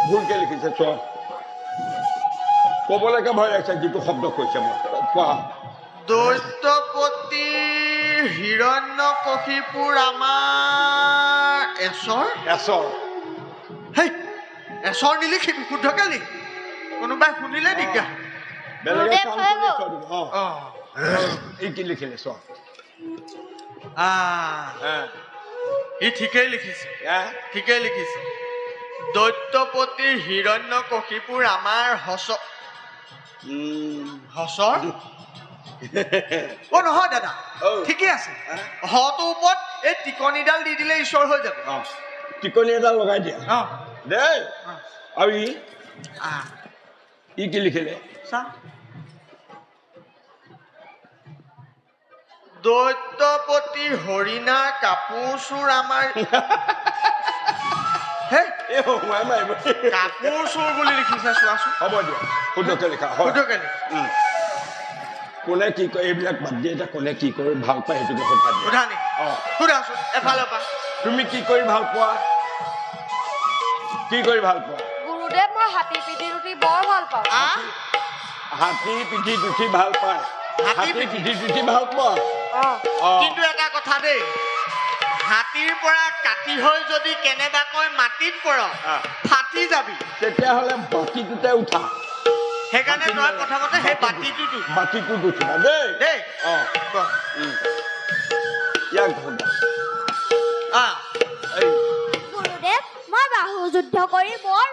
ভুলকে লিখিছে চোৱা ক'বলৈকে ভয় লাগিছে যিটো শব্দ কৈছে মই কোৱা দৈত্যপতি হিৰণ্যকশিপুৰ আমাৰ এচৰ এচৰ হেই এচৰ নিলিখিবি শুদ্ধকে লিখ কোনোবাই শুনিলে দিগদাৰ বেলেগে গুৰুদেৱ কাম কৰি হৈ থৈ দিব এই কি লিখিলে চোৱা ই ঠিকেই লিখিছে ঠিকেই লিখিছে দৈত্যপতি হিৰণ্যকশিপুৰ আমাৰ হচৰ অ নহয় দাদা ঠিকেই আছে হটোৰ ওপৰত এই টিকনিডাল দি দিলে ঈশ্বৰ হৈ যাব টিকনি এটা লগাই দিয়া দেই আৰু ই কি লিখিলে দৈত্যপতি হৰিণাৰ কাপোৰ চোৰ আমাৰ কাপোৰ চোৰ বুলি লিখিছে চোৱাচোন হ'ব দিয়া শুদ্ধকে লিখা শুদ্ধকে লিখ কোনে কি কয় এইবিলাক বাদ দিয়ে এতিয়া কোনে কি কৰি ভাল পায় সেইটোকে সোধা দিয়ে সোধা নেকি সোধাচোন এফালৰ পৰা তুমি কি কৰি ভাল পোৱা কি কৰি ভাল পোৱা গুৰুদেৱ মই হাতী পিঠি ৰুটি বৰ ভাল পাওঁ হাতী পিঠিত উঠি ভাল পায় হাতী পিঠিত উঠি ভাল পোৱা কিন্তু এটা কথা দেই হাতীৰ পৰা কাটি হৈ যদি কেনেবাকৈ মাটিত পৰ ফাটি যাবি তেতিয়াহ'লে বাতিটোতে উঠা সেইকাৰণে তই প্ৰথমতে সেই বাতিটোত উঠিবা দেই দেই ইয়াক ধৰা গুৰুদেৱ মই বাহু যুদ্ধ কৰি বৰ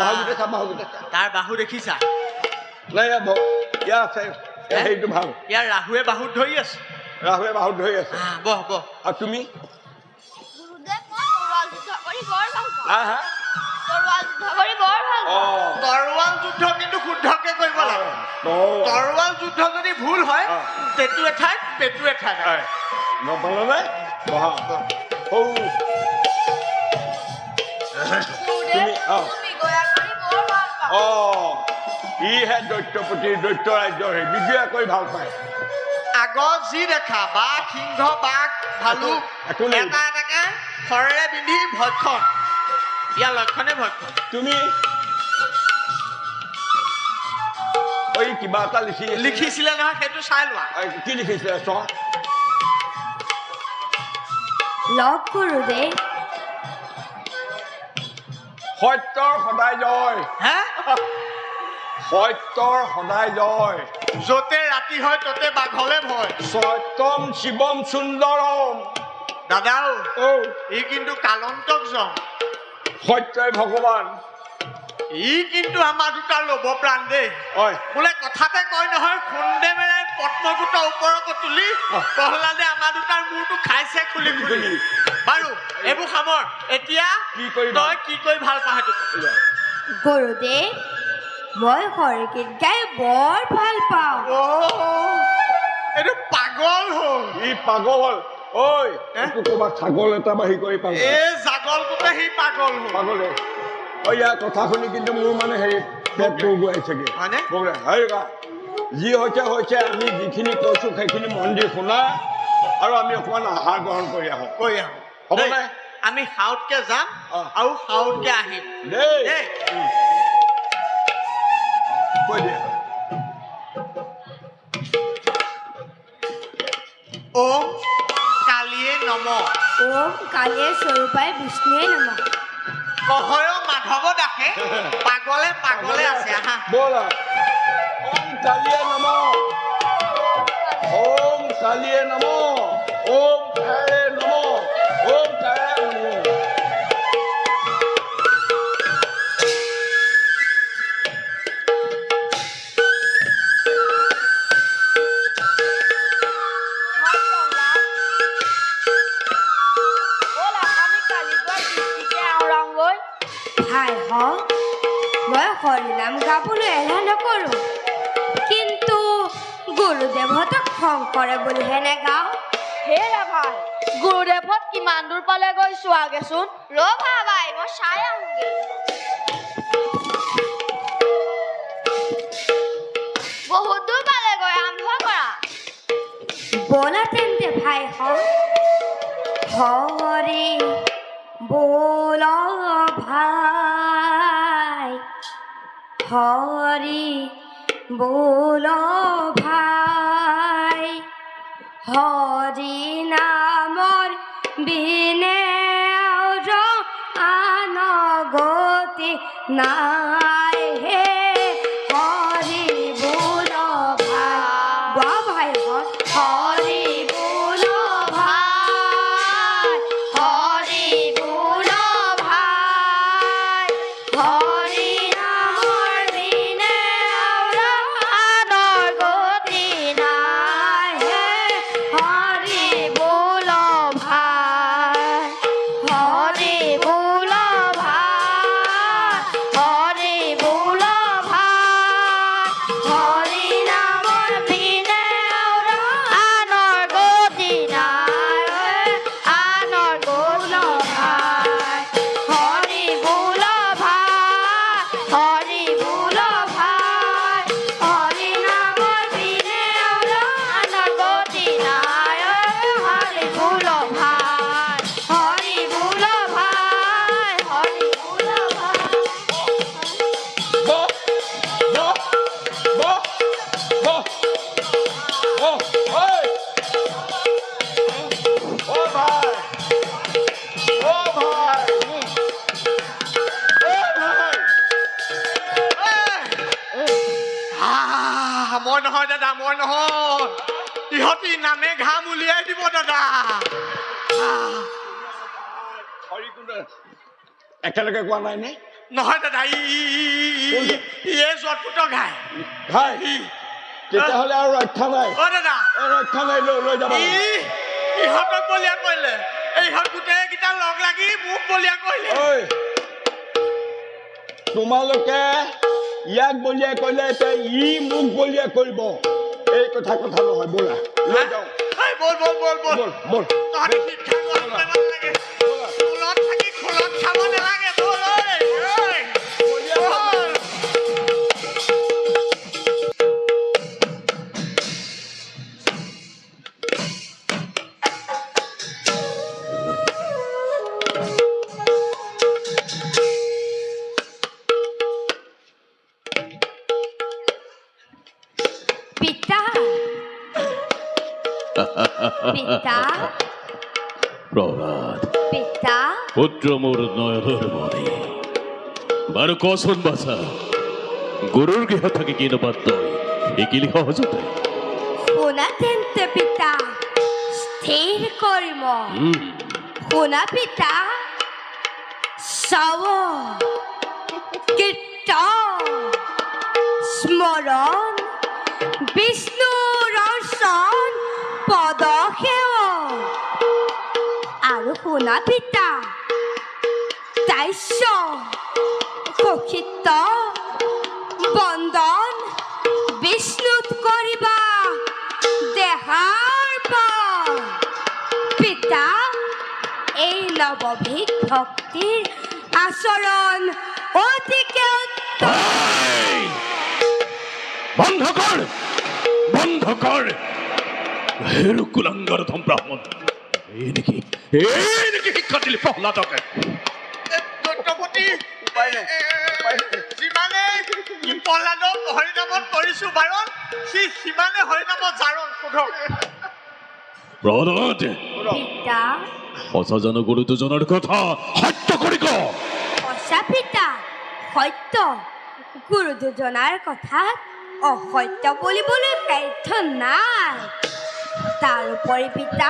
বাহুকেইটা তাৰ বাহু দেখিছা নাই ইয়াৰ আছে সেইটো ভাল ইয়াৰ ৰাহুৱে বাহুত ধৰি আছে ৰাহুৱে বাহুত ধৰি আছে বহ বহ আৰু তুমি গুৰুদেৱ মই তৰোৱাল যুদ্ধ কৰি বৰ ভাল পাওঁ হা তৰোৱাল যুদ্ধ কৰি বৰ ভাল পাওঁ তৰোৱাল যুদ্ধ কিন্তু শুদ্ধকে কৰিব লাগে তৰোৱাল যুদ্ধ যদি ভুল হয় পেটু এঠাইত নপালানে বহা ইহে দৈত্যপতিৰ দৈত্য ৰাজ্যৰ বিজয়া কৰি ভাল পায় আগত যি দেখা বাঘ সিংহ বাঘ ভালুক এটা এটাকে খৰেৰে পিন্ধি ভক্ষণ ইয়াৰ লক্ষণে ভক্ষণ তুমি কিবা এটা লিখিছিলে নহয় সেইটো চাই লোৱা কি লিখিছিলে চোৱা লগ গুৰুদেৱ সত্যৰ সদায় জয় হে সত্যৰ সদায় জয় য'তে ৰাতি হয় ততে বাঘলে ভয় সত্যম শিৱম সুন্দৰম দাদাও ই কিন্তু কালন্তক জন সত্যই ভগৱান ই কিন্তু আমাৰ দুটাৰ ল'ব প্ৰাণ দেই বোলে কথাতে কয় নহয় খুন্দে মেৰে পদ্মগুট ওপৰকো তুলি প্ৰহ্লাদে আমাৰ দুটাৰ মূৰটো খাইছে খুলি খুলি বাৰু এইবোৰ সামৰ এতিয়া তই কি কৰি ভাল পা সেইটো গুৰুদেৱ মই হৰিগীত গাই বৰ ভাল পাওঁ এইটো পাগল হ'ল ই পাগল ক'ৰবাত ছাগল এটা বাঢ়ি কৰি পাগল এই ছাগলটোতে সি পাগল হ'ল পাগলে ইয়াৰ কথা শুনি কিন্তু মোৰ মানে হেৰি পেট পগুৱাইছেগে হয়নে? যি হৈছে আমি যিখিনি কৈছো সেইখিনি মন দি শুনা আৰু আমি অকণমান আহাৰ গ্ৰহণ কৰি আহোঁ কৈ আহোঁ হ'বনে? দেই, আমি সাউতকে যাম অ। আৰু সাউতকে আহিম দেই দেই। কৈ দিয়া ওম কালিয়ে নম ওম কালিয়ে স্বৰূপাই বিষ্ণুৱে নমঃ। কহয় মাধৱ দাসে পাগলে পাগলে আছে আহা ব'লা ওম কালিয়ে নম ওম কালিয়ে নম ওম কায়ে নম ওম কায়ে নম ব'লা আমি কালিগড় ডিষ্ট্ৰিক্টে আওৰাংগৈ ভাই হওক মই হৰিনাম গাবলৈ এলাহ নকৰোঁ, কিন্তু গুৰুদেৱহঁতক খং কৰে বুলিহে নেগাওঁ। হেৰা ভাই গুৰুদেৱত কিমান দূৰ পালে গৈ চোৱাগেচোন ৰ'বা বাই মই চাই আহোঁগে বহুত দূৰ পালেগৈ আৰম্ভ কৰা ব'লা তেন্তে ভাই হওক হৰি বল ভাই হৰি বল ভাই হৰি নামৰ বিনে আৰু আন গতি নাই হে হৰি বল ভাই গোৱা ভাই হৰি বল ভাই হৰি বল ভাই হৰি নামৰ বিনে আৰু আনৰ গতি নাই হে হৰি বল ভাই হৰি বল ভাই হৰি বল ভাই হৰি নামৰ বিনে আৰু আনৰ গতি নাই আনৰ বল ভাই হৰি বল ভাই হৰি বল ভাই হৰি নামৰ বিনে আৰু আনৰ গতি নাই হৰি বল ভাই হৰি বল ভাই হৰি বল মই নহয় দাদা মই নহয় ইহঁতি নামে ঘাম উলিয়াই দিব দাদা একেলগে কোৱা নাই নে নহয় দাদা ইয়ে জটপুত ঘাই ভাই তেতিয়াহ'লে আৰু ৰক্ষা নাই অ দাদা ৰক্ষা নাই লৈ যাব ইহঁতক বলিয়া কৰিলে এইহঁত গোটেইকেইটা লগ লাগি মোক বলিয়া কৰিলে ঐ তোমালোকে ইয়াক বলিয়াই কৰিলে এতিয়া ই মোক বলিয়াই কৰিব এই কথা নহয় ব'লা লৈ যাওঁ বল বল বল বল ব'ল ব'ল তহঁতি শিক্ষা গ্ৰহণ কৰিব নালাগে স্কুলত থাকি খোলত খাব নালাগে বল বল পিতা পিতা প্রহ্লাদ পিতা পুত্র মোর নয়নের মনে বারো কসন বাসা গুরুর গৃহ থাকে কিনো বাধ্য একিলি সহজতে শুনা তেন্তে পিতা স্থিৰ কৰিম শুনা পিতা চাব কীৰ্তন স্মৰণ বিষ্ণুৰ অৰ্চন পদসেৱন আৰু শুনা পিতা দাস্য কক্ষিত বন্দন বিষ্ণুত কৰিবা দেহাৰ পৰ পিতা এই নৱভিক ভক্তিৰ আচৰণ অতিকে উত্তম বন্ধ কৰ, বন্ধ কৰ। হেৰু কুলাঙ্গাৰ ধম ব্ৰাহ্মণ, এই নাকি শিক্ষা দিলি প্ৰহ্লাদকে। দৈত্যপতি উপায় নাই, উপায় নাই। যিমানে প্ৰহ্লাদক হৰিনামত কৰিছো বাৰণ, সি সিমানে হৰিনামত জাৰণ। সোধক। প্ৰহ্লাদ, পিতা, সঁচা জানো গুৰু দুজনৰ কথা সত্য কৰি ক। সঁচা পিতা, সত্য। গুৰু দুজনাৰ কথাত অসত্য বুলিবলৈ সাধ্য নাই। তাৰোপৰি পিতা,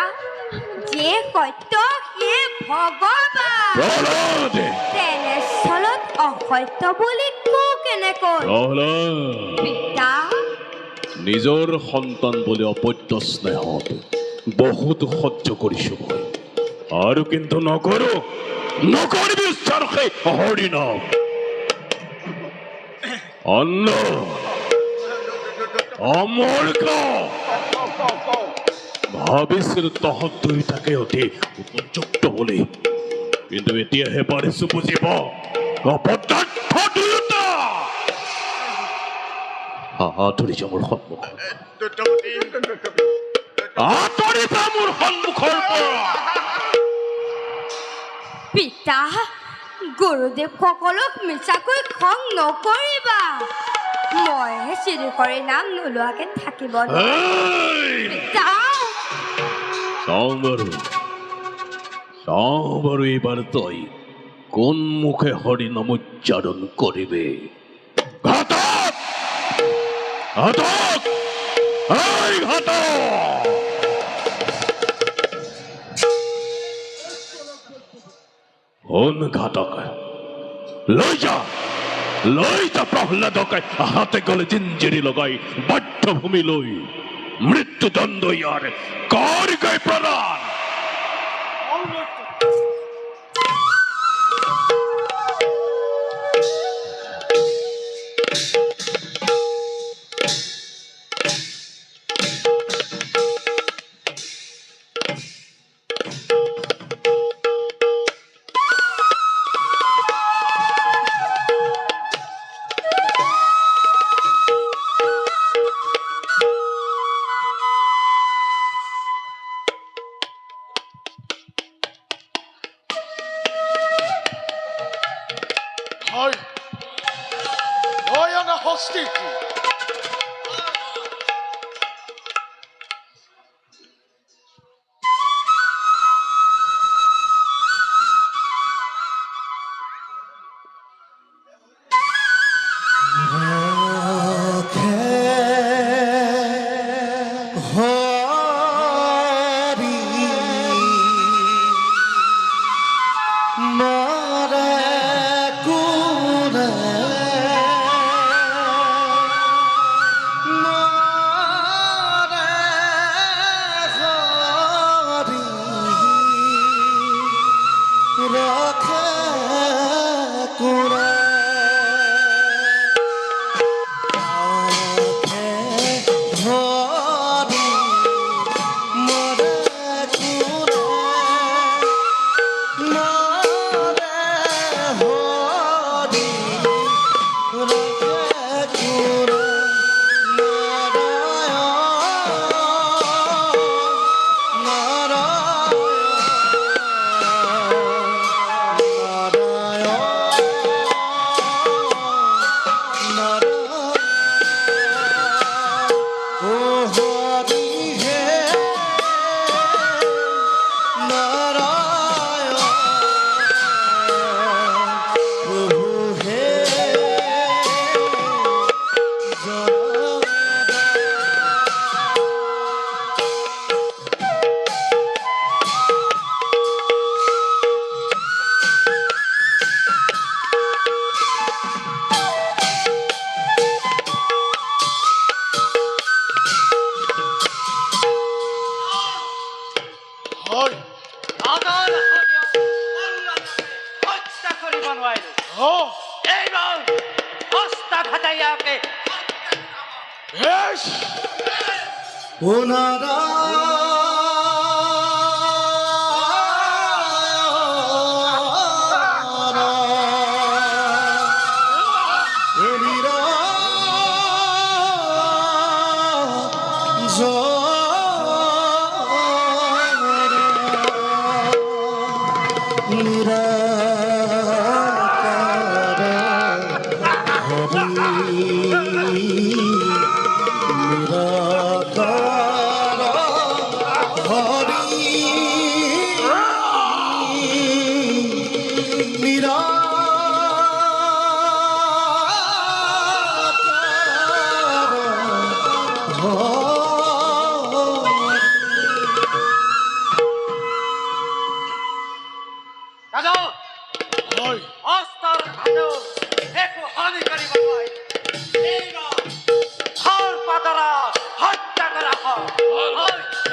যিয়ে সত্য সিয়ে ভগৱান। প্ৰহ্লাদ, তেনেস্থলত অসত্য বুলি কওঁ কেনেকৈ? প্ৰহ্লাদ, পিতা, নিজৰ সন্তান বুলি অপত্য স্নেহত বহুত সহ্য কৰিছো মই, আৰু কিন্তু নকৰিবি উচ্চাৰকে হৰিনাম। অন্ন অমৰ্ক ভাবিছিল তহঁত দুয়োটাকে অতি উপযুক্ত বুলি, কিন্তু এতিয়াহে পাৰিছো বুজিব অপদাৰ্থ দুয়োটা। আঁতৰি যা মোৰ সন্মুখত, দৈত্যপতি আঁতৰি যা মোৰ সন্মুখৰ পৰা। পিতা, গুৰুদেৱসকলক মিছাকৈ খং নকৰিবা। মই শ্ৰীহৰিৰ নাম নোলোৱাকে থাকিব নোৱাৰো। এই! পিতা, চাওঁ বাৰু এইবাৰ তই কোন মুখে হৰিনাম উচ্চাৰণ কৰিবি। ঘাতক! ঘাতক! এই ঘাতক! কোন ঘাতক? লৈ যা প্ৰহ্লাদকে হাতে গলে জিঞ্জিৰি লগাই বাধ্যভূমি লৈ মৃত্যুদণ্ড ইয়াৰ কাৰিকৈ প্ৰদান। হয় নয়ন হস্তিটি সেইটো একো হানি কৰিব নোৱাৰি ধৰ পাতৰা হত্যা কৰা হয়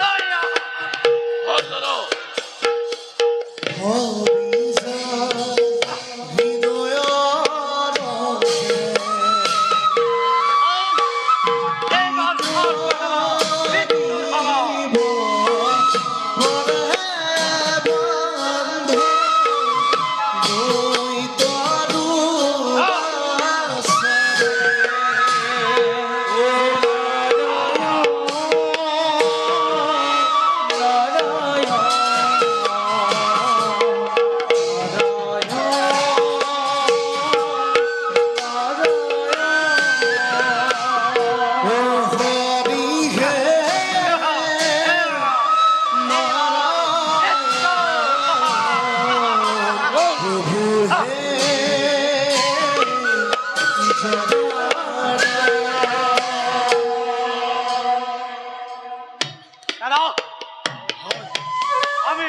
আমি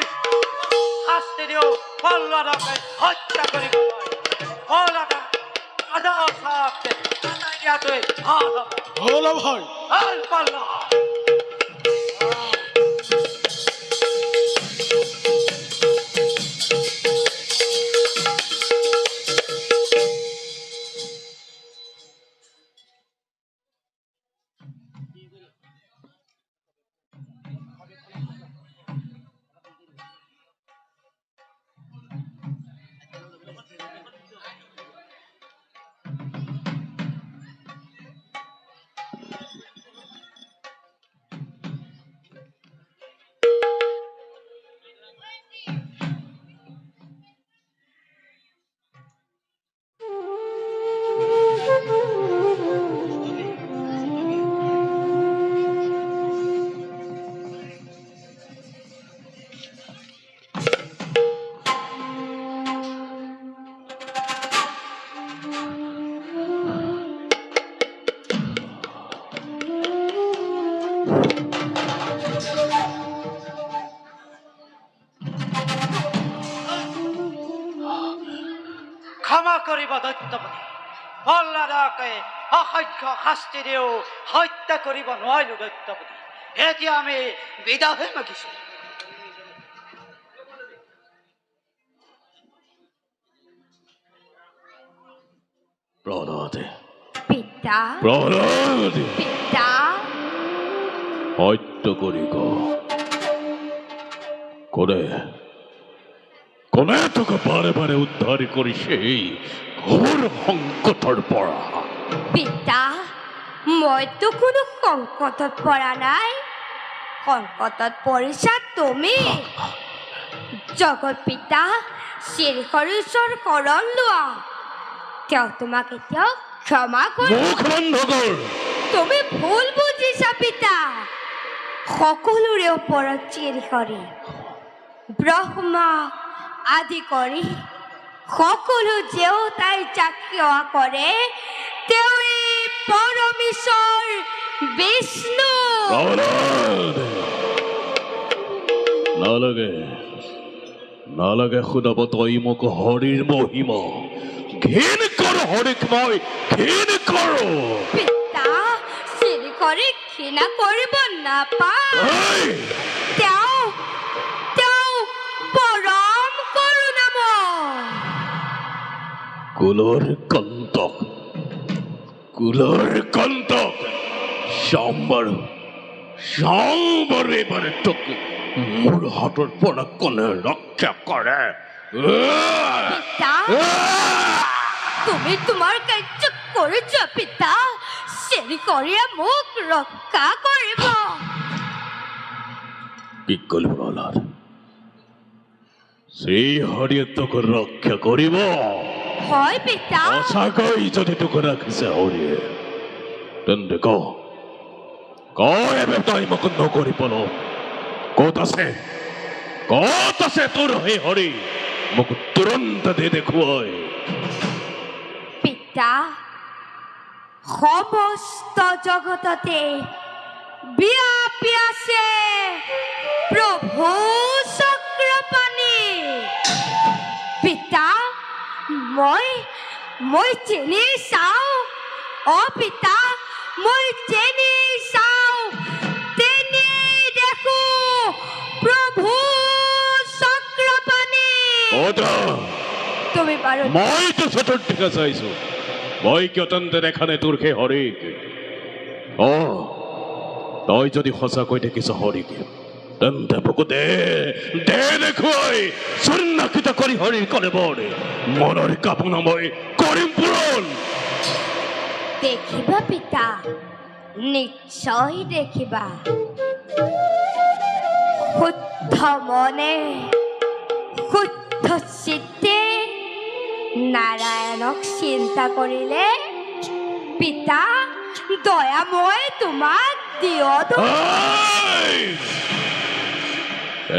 শাস্তি দিওঁ ফল্লাদকে হত্যা কৰিব ফল্লাদা আধা চাপতে আদায় দিয়াটোৱে ভাল হল ভাই ভাল পাল্লা ক্ষমা কৰিব দৈত্যপতি ফল্লাদকে অসহ্য শাস্তি দিও হত্যা কৰিব নোৱাৰিলো দৈত্যপতি এতিয়া আমি বিদাহে মাগিছো প্ৰহ্লাদে পিতা প্ৰহ্লাদে পিতা হত্যা কৰি কোনে তোকে বাৰে বাৰে উদ্ধাৰ কৰিছে এই ঘোৰ সংকটৰ পৰা পিতা মইতো কোনো সংকটত পৰা নাই সংকটত পৰিছা তুমি জগত পিতা শ্ৰীহৰিৰ শৰণ লোৱা তেওঁ তোমাক এতিয়াও ক্ষমা কৰিব মুখ বন্ধ কৰ তুমি ভুল বুজিছা পিতা সকলোৰে ওপৰত শ্ৰীহৰি ব্ৰহ্মা আদি কৰি সকলো দেৱতাই যাক সেৱা কৰে তেওঁ এই পৰমেশ্বৰ বিষ্ণু প্ৰহ্লাদ নালাগে শুনাব তই মোক হৰিৰ মহিমা ঘিণ কৰ হৰিক মই ঘিণ কৰো পিতা শ্ৰীহৰি ঘৃণা কৰিব নাপায় এই! তেওঁ পৰম কৰুণাময় কুলৰ কন্তক চাম্বৰ এবাৰে তোক মোৰ হাতৰ পৰা কোনে ৰক্ষা কৰে পিতা তুমি তোমাৰ কাৰ্য কৰিছ পিতা শ্ৰীহৰিয়ে মোক ৰক্ষা কৰিব কি কলি প্ৰহ্লাদ শ্ৰীহৰিয়ে তোক ৰক্ষা কৰিব হয় পিতা সঁচাকৈ যদি তোক ৰাখিছে হৰিয়ে তেন্তে এবে তই মোক নকৰি পল ক'ত আছে তোৰ সেই হৰি মোক তুৰন্ত দেখুৱাই পিতা সমস্ত জগততে ব্যাপী আছে প্ৰভু চক্ৰপাণি পিতা মই মই চেনি চাওঁ অ পিতা মই চেনি চাওঁ তেনে দেখো প্ৰভু চক্ৰপাণি ওটা তুমি বাৰু মই তো চতুৰ্দিকে চাইছো মই কিয় তেন্তে দেখা নাই তোৰ সেই হৰিক তই যদি সঁচাকৈ দেখিছ হৰিক তেন্তে বুকু দে দেখুৱাই চূৰ্ণাকৃত কৰি হৰিৰ কৰে বৰে মনৰ কাপনা মই কৰিম পূৰণ দেখিবা পিতা নিশ্চয় দেখিবা শুদ্ধ মনে শুদ্ধ চিত্তে নাৰায়ণক চিন্তা কৰিলে পিতা দয়াময় তোমাক দিয়তো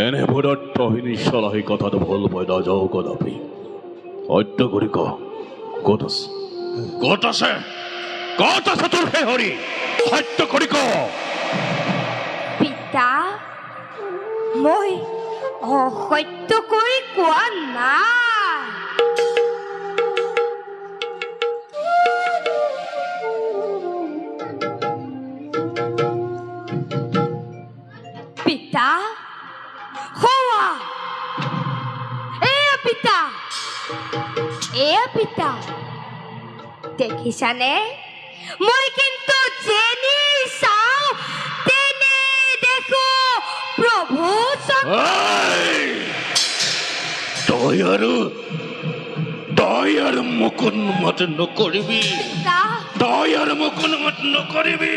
এনে ভূদত্তহীনী চলাহী কথাটো ভুল মই নাযাওঁ কদাপি সত্য কৰি ক'ত আছে ক'ত আছে তোৰ সেই হৰি সত্য কৰি পিতা মই অসত্য কৰি কোৱা নাই পিতা হোৱা এয়া পিতা দেখিছানে মই কিন্তু যেনি চাওঁ তেনে দেখো প্ৰভু তই আৰু মুকুন মাত নকৰিবি পিতা তই আৰু মুকুন মাত নকৰিবি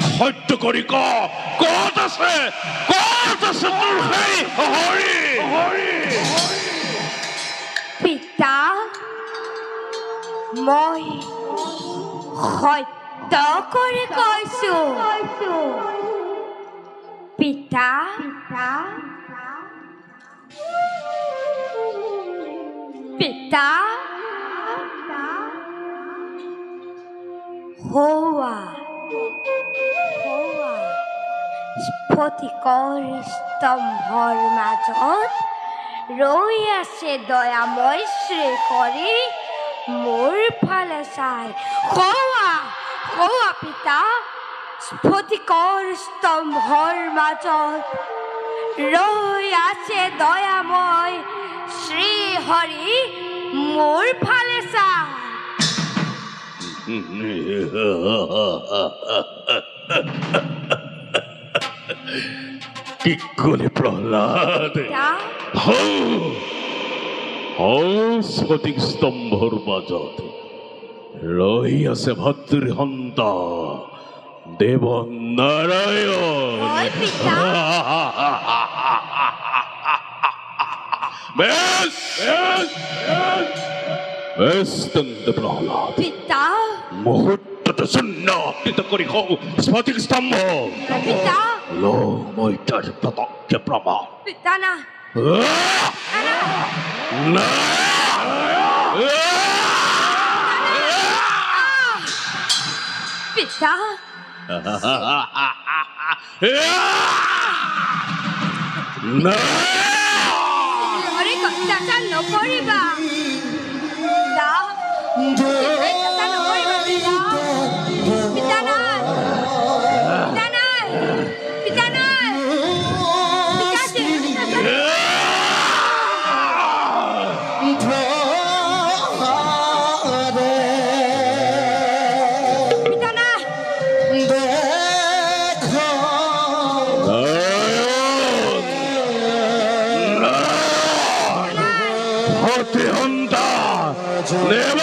সত্য কৰি ক'ত আছে তোৰ সেই হৰি পিতা মই সত্য কৰি কৈছো পিতা পিতা হোৱা স্ফটিকৰ স্তম্ভৰ মাজত ৰৈ আছে দয়াময় শ্ৰী কৰি মোৰ ফালে চাই হোৱা পিতা স্ফটিকৰ স্তম্ভৰ মাজত ৰৈ আছে দয়াময় শ্ৰী হৰি মোৰ ফালে চাই কি ক'লে প্ৰহ্লাদ স্ফটিক স্তম্ভৰ মাজত ৰৈ আছে ভাতৃহন্তা দেৱ নাৰায়ণ হয় পিতা বেশ তেন্তে প্ৰহ্লাদ পিতা মুহূৰ্ততে চিহ্নিত কৰি হওঁ স্ফটিক স্তম্ভ পিতা লো মই তাৰ প্ৰত্যক্ষ প্ৰমাণ পিতা না পিতা হৰি অত্যাচাৰ নকৰিবা পিতা অত্যাচাৰ নকৰিবা পিতা পিতা নাই পিতা নাই পিতা নাই ভাতৃহন্তা দেৱ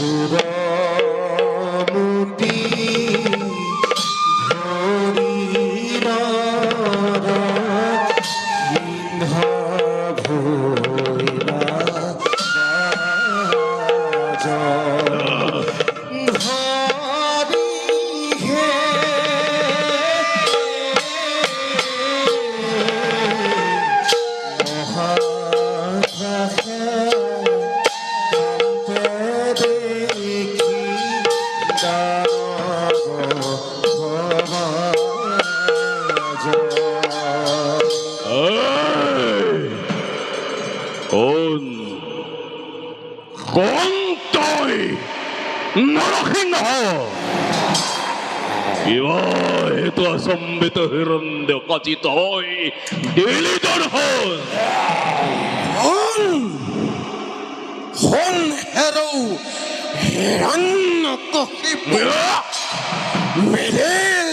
সুৰমুটি ধৰিল সিংহ ভৈৰা বাজ। ধৰি হে মহাপ্ৰসাদ দেখি দানব সমাজ। কোন কোন তই নৰসিংহ? কিবা হেতু আচম্বিত হিৰণ্য কাচিত হৈ দিলি দৰ্শন? হন হেরৌ হিরণ্যকশিপু মেরেল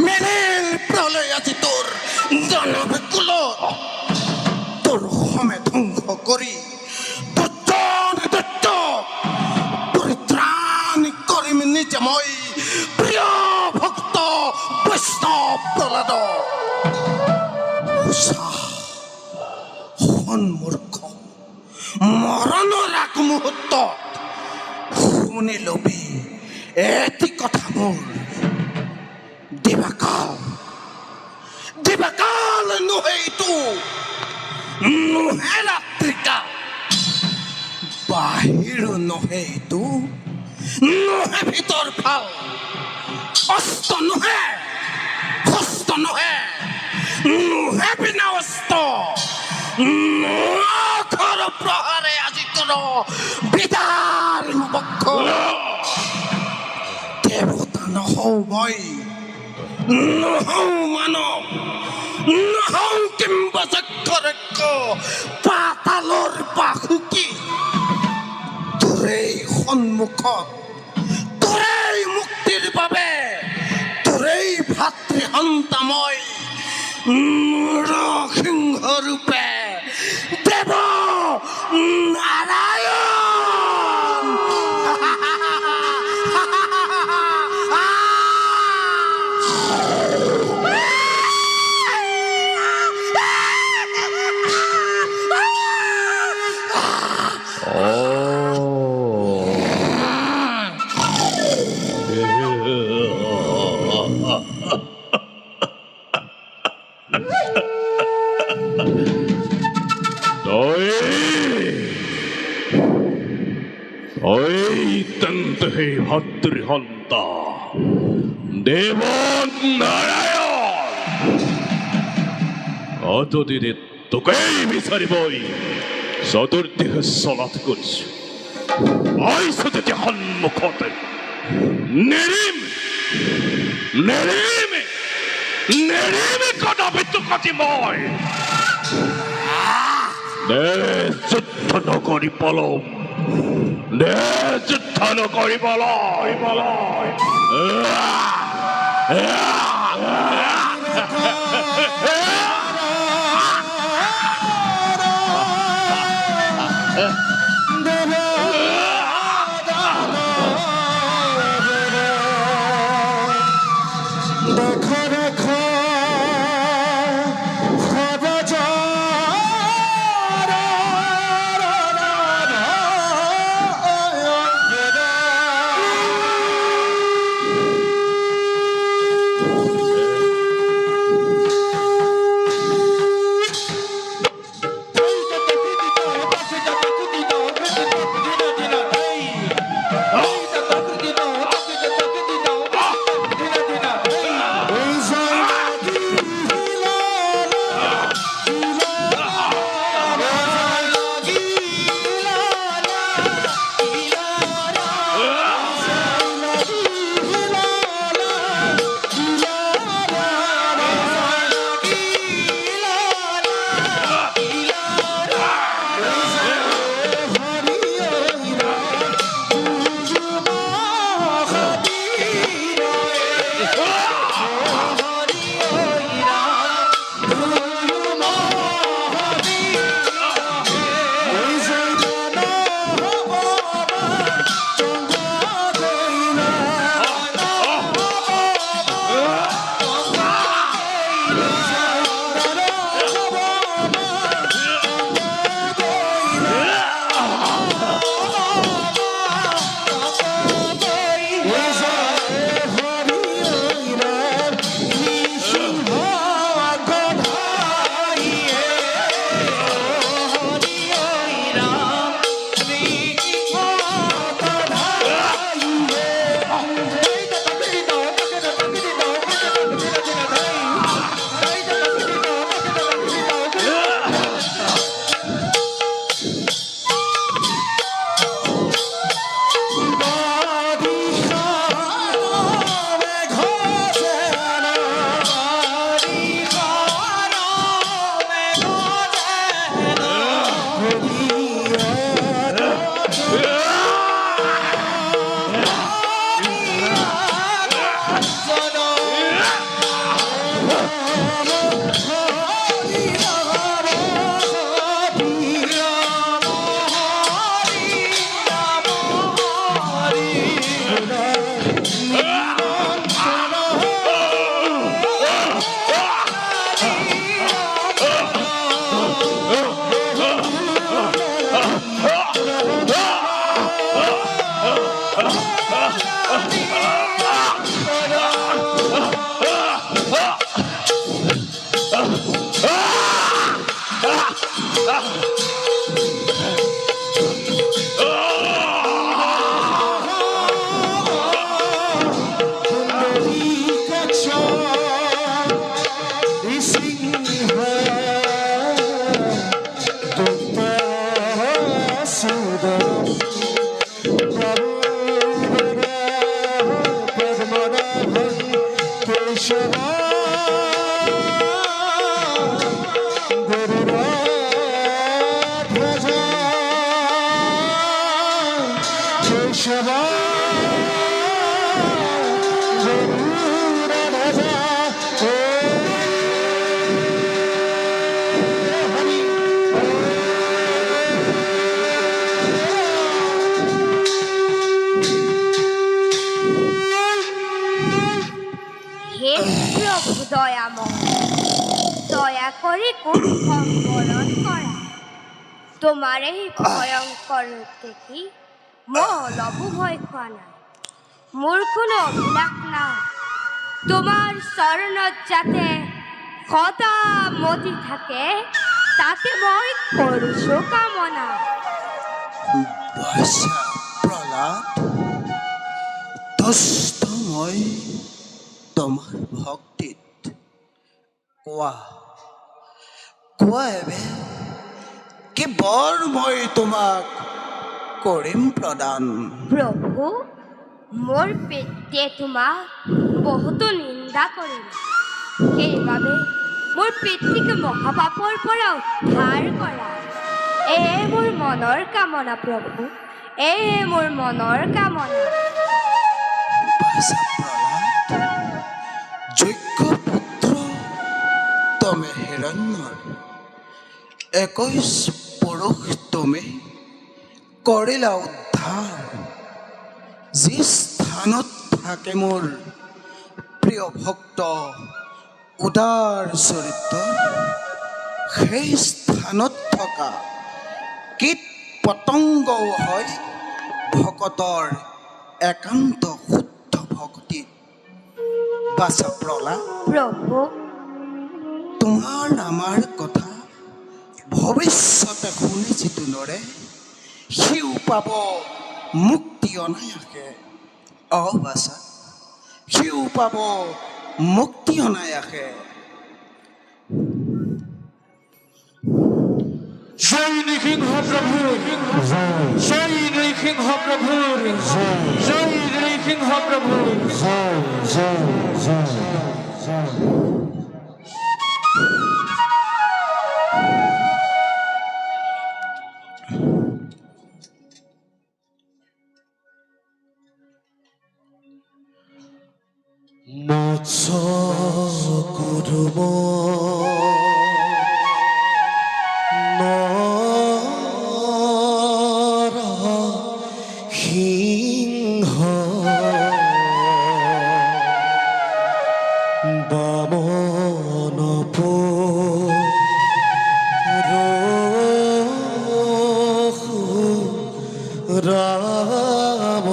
মেরেল প্রলয় আজি তোর দানব কুল তোর হমে ধ্বংস করি দত্ত পরিত্রাণ করিম নিজে মই প্রিয় ভক্ত বৈষ্ণব প্রহ্লাদ। হন মূর্খ মৰণৰ আগ মুহূৰ্তত শুনি লবি এটি কথা মোৰ। দিবাকাল দিবাকাল নহৈতো নহে ৰাত্ৰিকাল বাহিৰ নহৈতো নহে ভিতৰ ফাল অস্ত নহে হস্ত নহে নহে বিনা অস্ত ঘৰ প্ৰহাৰে আজি তোৰ বিদাৰ বক্ষ। দেবতা নহও মই নহও মানৱ নহও কিম্বা যক্ষৰক্ষ পাতালৰ পাশুকি তোৰেই সন্মুখত তোৰেই মুক্তিৰ বাবে তোৰেই ভাতৃ সন্তাময় নৰসিংহ ৰূপে দেৱ নাৰায়ণ। হে ভাতৃহন্তা দেৱ নাৰায়ণ, অতদিনে তোকেই বিচাৰিবই চতুৰ্দিশে চলাত কৰিছো। আহিছো তেতিয়া সন্মুখতে নেৰিম নেৰিম নেৰিম কদাপি তোক মই। দে যুদ্ধ নকৰি পলম, দে যুদ্ধ নকৰি পলম। সেবা জরুর রাজা ও হরি হে প্রভু দয়াময়, দয়া করে কুম্ভক বরণ করা। তোমার এই ভয়ঙ্কর রূপ দেখি মলবু ভয় খোৱা নাই। মোৰ কোনো অভিলাষ নাই, তোমাৰ চৰণত যাতে সদা মতি থাকে তাতে মই কৰিছো কামনা। বাছা প্ৰহ্লাদ, তুষ্ট মই তোমাৰ ভক্তিত। কোৱা কোৱা এবে, কি বৰ মই তোমাক কৰিম প্ৰদান? প্ৰভু, মোৰ পিতৃয়ে তোমাক বহুতো নিন্দা কৰিলে, সেইবাবে মোৰ পিতৃক মহাপাপৰ পৰা উদ্ধাৰ কৰা। এয়ে মোৰ মনৰ কামনা প্ৰভু, এয়ে মোৰ মনৰ কামনা। বাছা প্ৰহ্লাদ, যোগ্য পুত্ৰ তুমি হিৰণ্যৰ, 21 পুৰুষ তুমি কৰিলা উদ্ধাৰ। যি স্থানত থাকে মোৰ প্ৰিয় ভক্ত উদাৰ চৰিত্ৰ, সেই স্থানত থকা কীট পতংগও হয় ভকতৰ একান্ত শুদ্ধ ভক্তি। বাছা প্ৰহ্লাদ, প্ৰভু, তোমাৰ আমাৰ কথা ভৱিষ্যতে শুনি যিটো নৰে, সিও পাব মুক্তি অনায়াসে। বাছা, সিও পাব মুক্তি অনায়াসে। জয় নৃসিংহ প্ৰভুৰ জয় নৃসিংহ প্ৰভুৰ জয় নৃসিংহ প্ৰভুৰ জয় জয় জয় জয়। মৎস্য কুৰুম নৰ সিংহ বামন ৰাম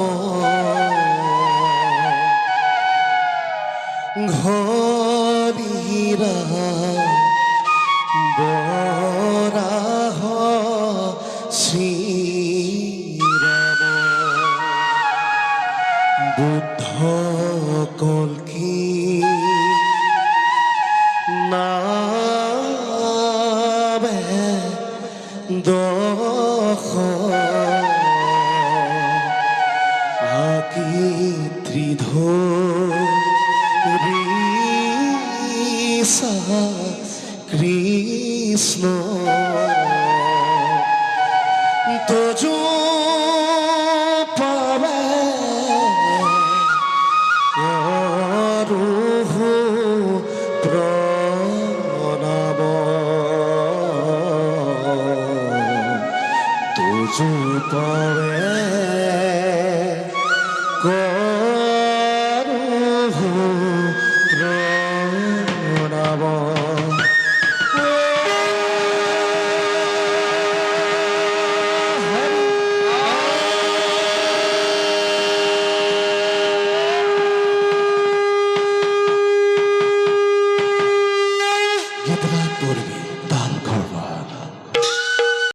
ঘৰিৰা বৰাহ শ্ৰীৰাম বুদ্ধ কল্কি নামে দশ আকি ত্ৰিধ